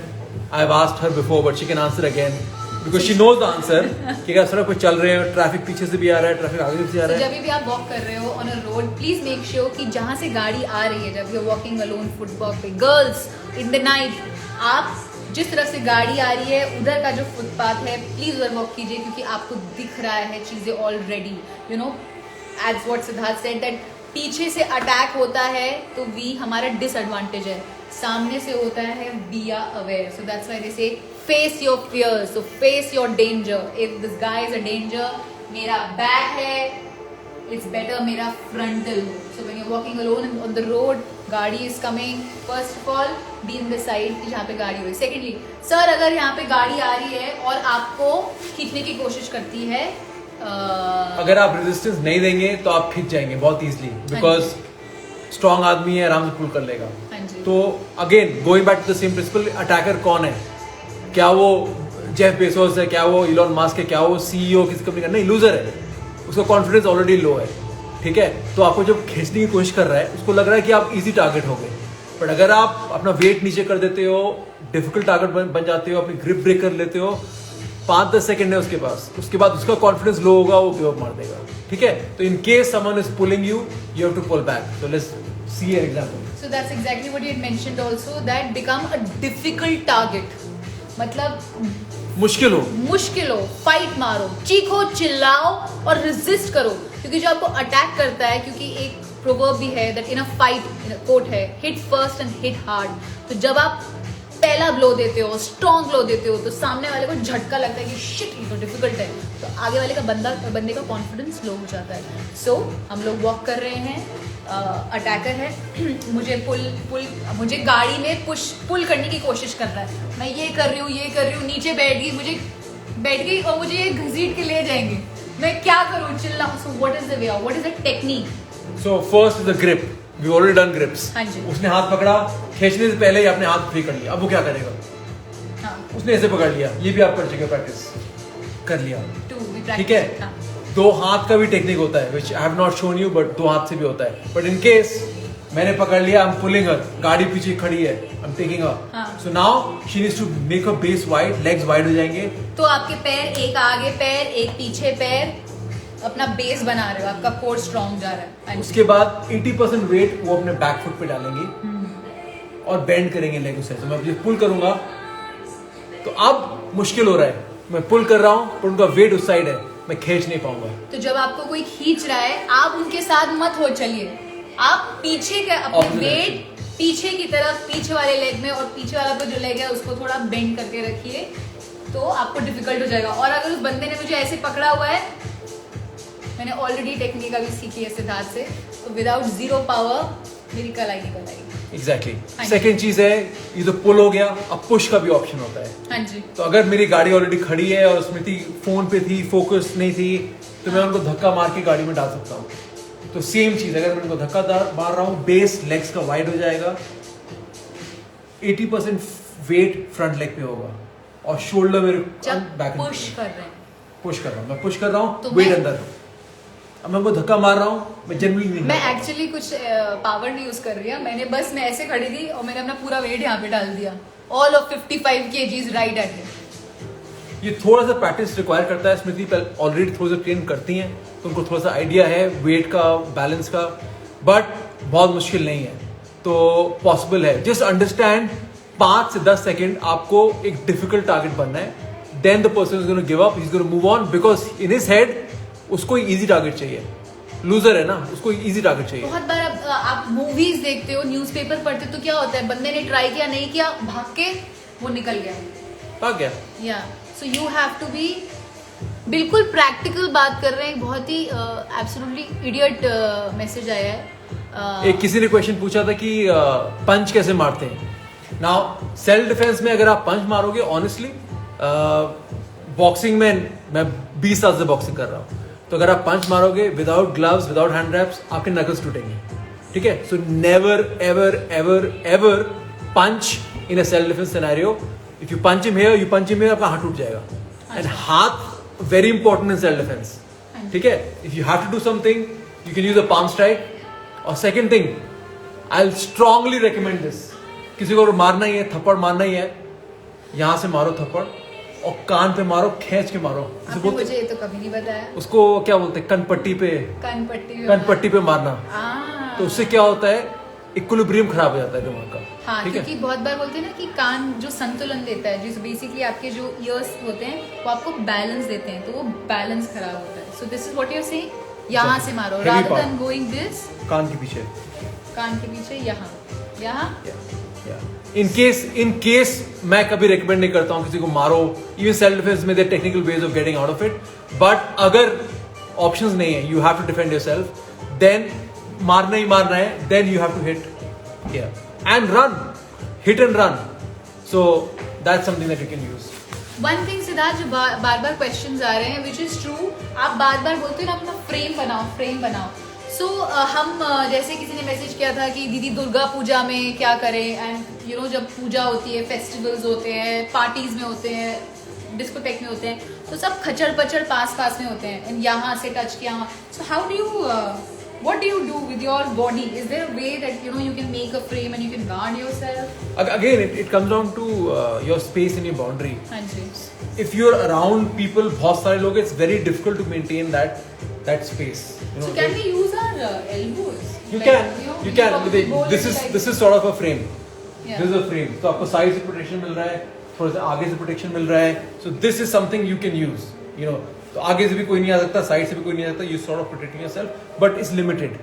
I have asked her before, but she can answer again because she knows the answer कि अगर सड़क पे चल रहे हैं, ट्रैफिक पीछे से भी आ रहा है, ट्रैफिक आगे से आ रहा है, जब भी आप वॉक कर रहे हो on a road, please make sure कि जहां से गाड़ी आ रही है, जब यू आर वॉकिंग अलोन फुटवॉक पे, गर्ल्स इन द नाइट, आप जिस तरफ से गाड़ी आ रही है उधर का जो फुटपाथ है, प्लीज उधर वॉक कीजिए, क्योंकि आपको दिख रहा है चीजें already, you know, as what Siddharth said that पीछे से अटैक होता है तो हमारा डिसएडवांटेज है, सामने से होता है be aware. So that's why they say face your fears, so face your danger. If this guy is a danger, मेरा बैक है, it's better मेरा frontal हो. So when you're walking alone on the road, गाड़ी is coming, first of all be in the side जहाँ पे गाड़ी हो रही. Secondly, सर अगर यहाँ पे गाड़ी आ रही है और आपको खींचने की कोशिश करती है, अगर आप रेजिस्टेंस नहीं देंगे तो आप खिंच जाएंगे बहुत इजीली, बिकॉज स्ट्रॉन्ग आदमी है, आराम से पुल कर लेगा. हाँ जी. तो again going back to the same principle, attacker कौन है? क्या वो जेफ बेजोस है? क्या वो इलॉन मस्क है? क्या वो सीईओ किसी कंपनी का? नहीं, लूजर है. उसका कॉन्फिडेंस ऑलरेडी लो है. ठीक है, तो आपको जब खींचने की कोशिश कर रहा है, उसको लग रहा है कि आप इजी टारगेट हो गए. बट अगर आप अपना वेट नीचे कर देते हो, डिफिकल्ट टारगेट बन जाते हो, अपनी ग्रिप ब्रेक कर लेते हो, 5-10 सेकंड है उसके पास, उसके बाद उसका कॉन्फिडेंस लो होगा, वो गिव अप मार देगा. ठीक है, तो in case someone is pulling you, you have to pull back. So let's see an example. So that's exactly what you had mentioned also, that become a difficult target. मतलब मुश्किल हो, fight मारो, चीखो, चिल्लाओ और रेजिस्ट करो. क्योंकि जो आपको attack करता है, क्योंकि एक प्रोवर्ब भी है that in a fight, quote है, hit first and hit hard. तो जब आप पहला ब्लो देते हो, स्ट्रॉन्ग ब्लो देते हो, तो सामने वाले को झटका लगता है कि शिट ये तो डिफिकल्ट है. तो आगे वाले का बंदे का कॉन्फिडेंस लो हो जाता है. सो हम लोग वॉक कर रहे हैं, अटैकर है, मुझे गाड़ी में पुल करने की कोशिश कर रहा है. मैं ये कर रही हूँ, नीचे बैठ गई और मुझे ये घसीट के ले जाएंगे. मैं क्या करूँ? चिल्लाऊं? So what is the way, what is the technique? So first is the grip. We already done grips. हाँ जी. उसने हाथ पकड़ा, खींचने से पहले ही आपने हाथ फ्री कर लिया. अब वो क्या करेगा? हाँ. उसने ऐसे पकड़ लिया. ये भी आप कर चुके, प्रैक्टिस कर लिया. ठीक है. हाँ. दो हाथ का भी टेक्निक होता है, which I have not shown you, but दो हाथ से भी होता है. But in case मैंने पकड़ लिया, I'm pulling her, गाड़ी पीछे खड़ी है, I'm taking her. हाँ. So now she needs to make her base wide, legs wide हो जाएंगे. तो आपके पैर, एक आगे पैर, एक पीछे पैर, अपना बेस बना रहे हो, आपका कोर स्ट्रॉन्ग जा रहा है. उसके बाद 80% वेट वो अपने बैक फुट पे डालेंगे और बेंड करेंगे लेग से. तो मैं पुल करूंगा, तो अब मुश्किल हो रहा है. मैं पुल कर रहा हूँ पर उनका वेट उस साइड है, मैं खींच नहीं पाऊंगा. तो जब आपको कोई खींच रहा है, आप उनके साथ मत हो चलिए. आप पीछे का अपने वेट पीछे की तरफ, पीछे वाले लेग में, और पीछे वाला तो जो लेग है उसको थोड़ा बेंड करके रखिए, तो आपको डिफिकल्ट हो जाएगा. और अगर उस बंदे ने मुझे ऐसे पकड़ा हुआ है, मैंने ऑलरेडी टेक्निक अभी सीखी है सिद्धार्थ से, तो विदाउट जीरो पावर मेरी कलाई निकल आएगी. एग्जैक्टली. सेकंड चीज है, ये तो पुल हो गया, अब पुश का भी ऑप्शन होता है. हाँ जी. तो अगर मेरी गाड़ी ऑलरेडी खड़ी है और स्मृति फोन पे थी, फोकस नहीं थी, तो मैं उनको धक्का मार के गाड़ी में डाल सकता हूँ. तो सेम चीज, अगर मैं उनको धक्का मार रहा हूँ, बेस लेग्स का वाइड हो जाएगा, 80% वेट फ्रंट लेग पे होगा और शोल्डर मेरे बैक. पुश कर रहे हैं, पुश कर रहा हूँ, मैं पुश कर रहा हूँ, तो वेट अंदर. अब मैं उनको धक्का मार रहा हूँ, मैं जनरली नहीं. मैं एक्चुअली कुछ पावर नहीं यूज कर रही है. मैं ऐसे खड़ी थी और मैंने अपना पूरा वेट यहाँ पे डाल दिया. All of 55 kgs right at it. ये थोड़ा सा प्रैक्टिस रिक्वायर करता है. स्मृति ऑलरेडी थोड़ा सा ट्रेन करती हैं, तो उनको थोड़ा सा आइडिया है वेट का, बैलेंस का, बट बहुत मुश्किल नहीं है. तो पॉसिबल है. जस्ट अंडरस्टैंड, 5 से 10 सेकेंड आपको एक डिफिकल्ट टारगेट बनना है. Then the person is gonna give up, he is gonna move on, because in his head उसको इजी टारगेट चाहिए. लूजर है ना, उसको इजी टारगेट चाहिए. बहुत बार आप मूवीज देखते हो, न्यूज़पेपर पढ़ते हो, तो क्या होता है, बंदे ने ट्राई किया, नहीं किया, भाग के वो निकल गया, भाग गया. या so you have to be, बिल्कुल प्रैक्टिकल बात कर रहे हैं. बहुत ही एब्सोल्युटली इडियट मैसेज आया है. एक किसी ने क्वेश्चन पूछा था कि पंच कैसे मारते हैं. नाउ सेल्फ डिफेंस में अगर आप पंच मारोगे, ऑनेस्टली बॉक्सिंग में मैं 20 साल से बॉक्सिंग कर रहा हूँ, तो अगर आप पंच मारोगे without gloves, without hand wraps, आपके नकल्स टूटेंगे. ठीक है. So never ever ever ever punch in a self defence scenario. If you punch him here, you punch him here, आपका हाथ टूट जाएगा. एंड हाथ very important in self defence. ठीक है. If you have to do something, you can use a palm strike. और second thing, I will strongly recommend this, किसी को मारना ही है, थप्पड़ मारना ही है, यहां से मारो थप्पड़ और कान पे मारो, खींच के मारो. आपने मुझे ये तो कभी नहीं बताया. उसको क्या बोलते हैं, कनपट्टी पे पे मारना. तो उससे क्या होता है, इक्विलिब्रियम खराब हो जाता है दिमाग का. हाँ, ठीक है. क्योंकि बहुत बार बोलते हैं ना कि कान जो संतुलन देता है, जिस बेसिकली आपके जो ईयर्स होते हैं वो आपको बैलेंस देते हैं, तो वो बैलेंस खराब होता है. So this is what you are saying, यहाँ से मारो, रादर देन गोइंग दिस, कान के पीछे, यहाँ इन केस मैं कभी रिकमेंड नहीं करता हूँ किसी को मारो. इवन सेल्फ डिफेंस में there technical ways of getting out of it. But अगर ऑप्शंस नहीं है, you have to defend yourself, then मारना ही मारना है, then you have to hit and run, hit and run. So that's something that you can use. One thing Siddharth, जो बार बार questions आ रहे हैं, विच इज ट्रू, आप बार बार बोलते हो ना अपना फ्रेम बनाओ. सो हम जैसे किसी ने मैसेज किया था कि दीदी दुर्गा पूजा में क्या करें, एंड यू नो जब पूजा होती है, फेस्टिवल्स होते हैं, पार्टीज में होते हैं, डिस्कोटेक में होते हैं, तो सब खचड़ पचड़ पास में होते हैं, एंड यहाँ से टच किया. So how do you what do you do with your body? Is there a way that you can make a frame and you can guard yourself? Again, it comes down to your space and your boundary. हाँ जी. If you're around people, बहुत सारे लोग, it's very difficult to maintain that space. So can we use our elbows? You Like, can. You can. This is sort of a frame. Yeah. This is a frame. तो आपको side से protection मिल रहा है, थोड़ा सा आगे से protection मिल रहा है. So this is something you can use. तो आगे से भी कोई नहीं आ सकता, साइड से भी कोई नहीं आ सकता. You sort of protecting yourself, but it's limited.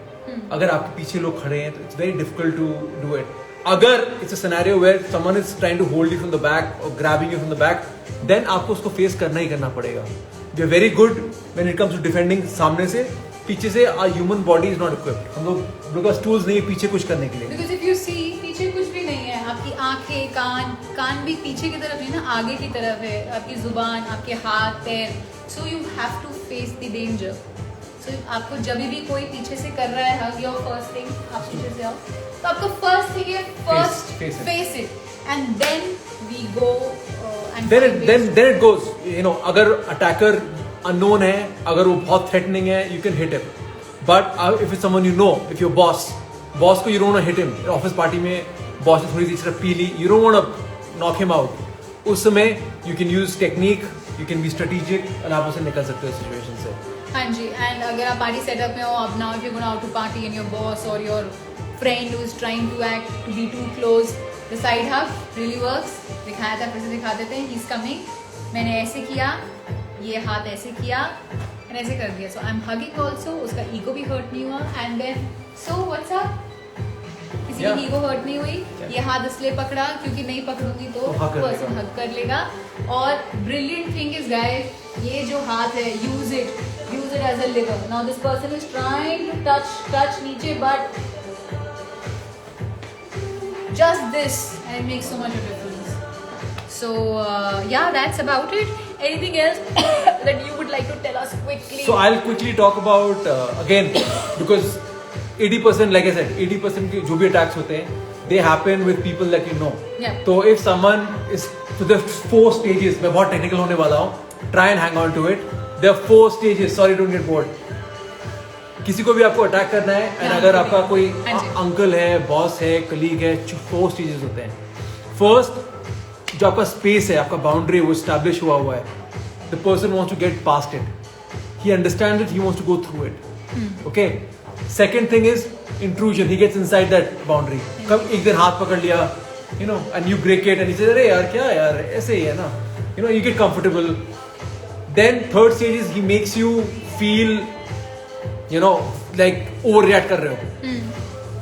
अगर आपके पीछे लोग खड़े हैं तो it's very difficult to do it. अगर it's a scenario where someone is trying to hold you from the back और grabbing you from the back, then आपको उसको फेस करना ही करना पड़ेगा. We are very good when it comes to defending सामने से. पीछे से our human body is not equipped. हम लोग का टूल्स नहीं है पीछे कुछ करने के लिए. Because if you see, पीछे कुछ भी नहीं है. आपकी आंखें, कान भी पीछे की तरफ नहीं ना, आगे की तरफ है. आपकी जुबान, आपके हाथ, पैर. So you have to face the danger. So आपको जब भी कोई पीछे से कर रहा है hug, your first thing, आप पीछे से आओ, तो आपका first thing है face it, and then we go and then it goes. अगर attacker unknown है, अगर वो बहुत threatening है, you can hit him. But if it's someone you know, if your boss को you don't want to hit him. Office party में boss ने थोड़ी सी तरफ पी ली, you don't want to knock him out. उस समय you can use technique, you can be strategic, and आप उससे निकल सकते हो सिचुएशन से. हाँ जी. एंड अगर आप पार्टी सेटअप में हो, अब now if you gonna out to party and your boss और your friend who is trying to act to be to close, the side hug really works. दिखाया था, फिर से दिखा देते हैं. ही इज कमिंग, मैंने ऐसे किया, ये हाथ ऐसे किया, मैंने ऐसे कर दिया. So I am hugging also. उसका ईगो भी हर्ट नहीं हुआ. And then so what's up, किसी की ईगो हर्ट नहीं हुई. ये हाथ इसलिए पकड़ा क्योंकि नहीं पकड़ूंगी तो पर्सन हग कर लेगा. और ब्रिलियंट थिंग इज गाइस, ये जो हाथ है, use it as a lever. Now this person is trying to touch नीचे, but just this, and it makes so much of difference. So yeah, that's about it. Anything else that you would like to tell us quickly? So I'll quickly talk about again, because 80%, like I said, 80% के जो भी attacks होते हैं, they happen with people that you know. Yeah. So if someone is, so there are 4 stages. मैं बहुत technical होने वाला हूँ. Try and hang on to it. There are 4 stages. Sorry, don't get bored. किसी को भी आपको अटैक करना है, एंड अगर आपका कोई अंकल है, बॉस है, कलीग है, 4 स्टेजेस होते हैं. फर्स्ट, जो आपका स्पेस है, आपका बाउंड्री वो एस्टैब्लिश हुआ है. The person wants to get past it, he understands it, he wants to go through it. Okay. Second thing is intrusion. He gets inside that boundary. कब एक दिन हाथ पकड़ लिया, and you break it, and he says, अरे यार क्या यार, ऐसे ही है ना, you get comfortable. Then third stage is he makes you feel like overreact कर रहे हो.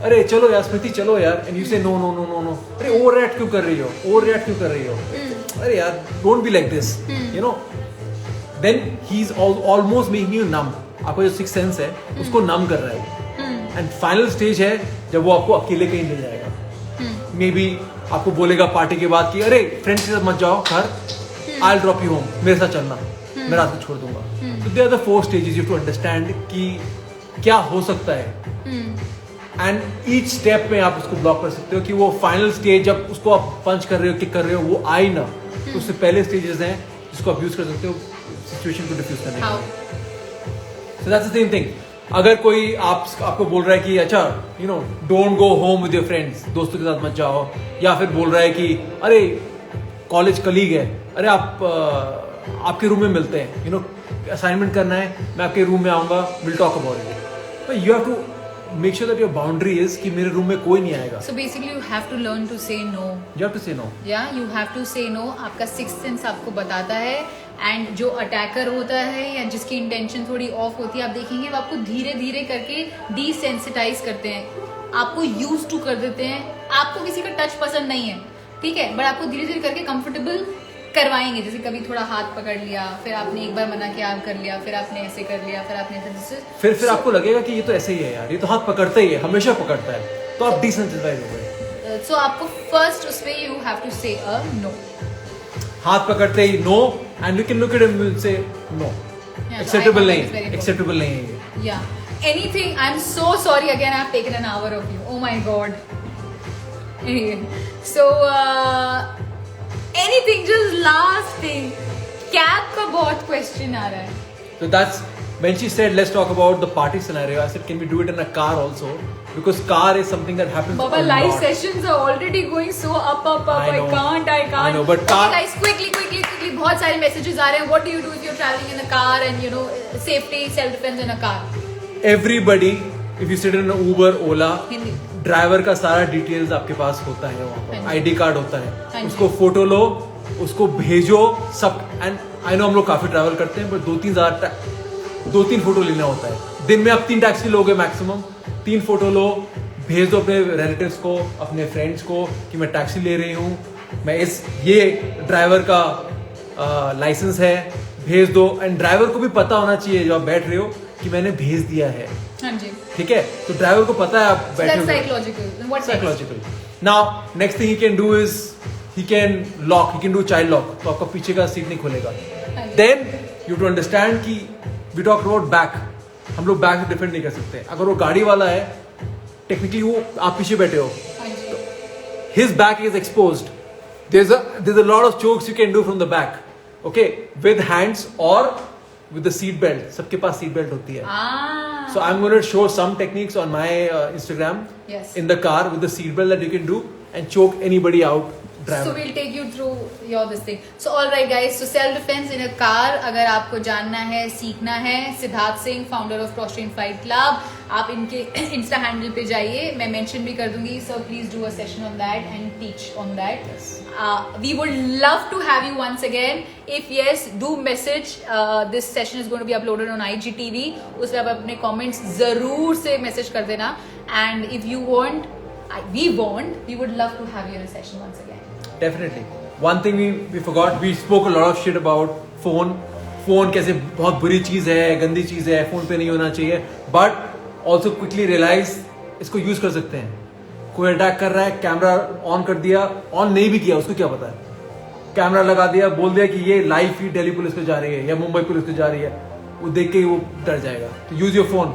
अरे चलो यार स्मृति, चलो यार, and you say no. अरे overreact क्यों कर रही हो? अरे यार don't be like this. Then he's almost making you numb. आपका जो sixth sense है उसको numb कर रहा है वो. And final stage है जब वो आपको अकेले कहीं ले जाएगा. Maybe आपको बोलेगा पार्टी के बाद कि अरे फ्रेंड्स के साथ मत जाओ घर, I'll drop you home, मेरे साथ चलना, मैं रात को छोड़ दूंगा. So there are the 4 stages you have to understand कि क्या हो सकता है. एंड ईच स्टेप में आप उसको ब्लॉक कर सकते हो कि वो फाइनल स्टेज जब उसको आप पंच कर रहे हो, किक कर रहे हो, वो आई ना, तो उससे पहले स्टेजेस हैं जिसको आप यूज कर सकते हो सिचुएशन को डिफ्यूज करने के लिए. So that's the same thing. अगर कोई आपको बोल रहा है कि अच्छा don't go home with your friends, दोस्तों के साथ मत जाओ, या फिर बोल रहा है कि अरे कॉलेज कलीग है, अरे आप आपके रूम में मिलते हैं, असाइनमेंट करना है, मैं आपके रूम में आऊंगा, will talk about it. But you have to make sure that your boundary is कि मेरे रूम में कोई नहीं आएगा. So basically you have to learn to say no. You have to say no. Yeah, you have to say no. आपका sixth sense आपको बताता है. एंड जो अटैकर होता है या जिसकी इंटेंशन थोड़ी ऑफ होती है, आप देखेंगे वो आपको धीरे धीरे करके डिसेंसिटाइज करते हैं. आपको यूज टू कर देते हैं, आपको किसी का टच पसंद नहीं है, ठीक है, बट आपको धीरे धीरे करके कंफर्टेबल करवाएंगे। जैसे कभी थोड़ा हाथ पकड़ लिया, फिर आपने एक बार मना किया, आप कर लिया, फिर आपने ऐसे कर लिया, फिर आपने ऐसे, फिर आपको लगेगा कि ये तो ऐसे ही है यार, ये तो हाथ पकड़ता ही है, हमेशा पकड़ता है, तो आप डिसेंसिटाइज हो गए। सो आपको फर्स्ट उसपे यू हैव टू से अ नो। हाथ पकड़ते ही no, and you can look at him will say no, acceptable नहीं, एक्सेप्टेबल नहीं है ये। या anything, I am so sorry again, I have taken an hour of you, oh my god. So anything, just last thing, cab का बहुत question आ रहा है। So that's when she said let's talk about the party scenario. I said can we do it in a car also, because car is something that happens Baba, a live lot. sessions are already going so up. I know. I can't. I know, but okay, car- guys, quickly. बहुत सारे messages आ रहे हैं. What do you do if you're traveling in a car and you know safety, self defense in a car? Everybody, if you sit in an Uber, Ola, Hindi. Driver का सारा details आपके पास होता है वहाँ हाँ पर, जी. आईडी कार्ड होता हाँ है, जी. उसको फोटो लो, उसको भेजो सब। एंड आई नो हम लोग काफी ट्रैवल करते हैं, बट 2-3 फोटो लेना होता है दिन में। आप 3 टैक्सी लोगे मैक्सिमम, 3 फोटो लो, भेज दो अपने रिलेटिव्स को, अपने फ्रेंड्स को कि मैं टैक्सी ले रही हूँ, मैं ये ड्राइवर का लाइसेंस है, भेज दो। एंड ड्राइवर को भी पता होना चाहिए जब आप बैठ रहे हो कि मैंने भेज दिया है, हाँ जी. ठीक है, तो ड्राइवर को पता है आप So बैठे that's हो। psychological. Then what next? Psychological. Now, next thing he can do is he can lock, he can do child lock. तो आपका पीछे का सीट नहीं खुलेगा. Then you to understand कि we talk about back. हम लोग बैक से डिफेंड नहीं कर सकते. अगर वो गाड़ी वाला है, टेक्निकली वो आप पीछे बैठे हो, हाँ जी. his back is exposed. There's a lot of chokes you can do from the back. Okay, with hands or with the seat belt. सबके पास seat belt होती है. Ah. So I'm going to show some techniques on my Instagram. Yes. In the car with the seatbelt that you can do and choke anybody out. Driver. So we'll take you through your this thing. So all right guys, so self defense in a car अगर आपको जानना है, सीखना है, Siddharth Singh, founder of cross-train fight club, आप इनके Insta handle पे जाइए, मैं मेंशन भी कर दूंगी. So please do a session on that and teach on that. We would love to have you once again. If yes, do message. This session is going to be uploaded on IGTV. उसमें आप अपने comments जरूर से message कर देना. And if you want, we would love to have you in a session once again. Definitely. One thing we forgot, we spoke a lot of shit about phone. Phone कैसे बहुत बुरी चीज़ है, गंदी चीज़ है, phone पे नहीं होना चाहिए. But also quickly realize इसको use कर सकते हैं. कोई अटैक कर रहा है, कैमरा ऑन कर दिया, ऑन नहीं भी किया, उसको क्या पता है, कैमरा लगा दिया, बोल दिया कि ये लाइव फीड दिल्ली पुलिस को जा रही है या मुंबई पुलिस को जा रही है, वो देख के ही वो डर जाएगा. तो यूज योर फोन,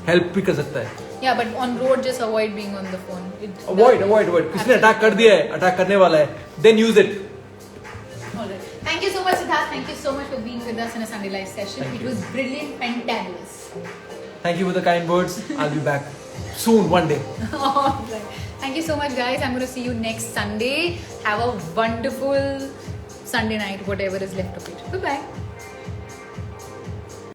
हेल्प भी कर सकता है. Yeah, but on road just avoid being on the phone. Avoid. किसने अटैक कर दिया है, अटैक करने वाला है, then use it. Alright. Thank you so much, Siddharth. Thank you so much for being with us in a Sunday Live session. Thank It you. was brilliant, fantabulous. Thank you for the kind words. I'll be back soon, one day. Alright. Thank you so much, guys. I'm going to see you next Sunday. Have a wonderful Sunday night, whatever is left of it. Bye-bye.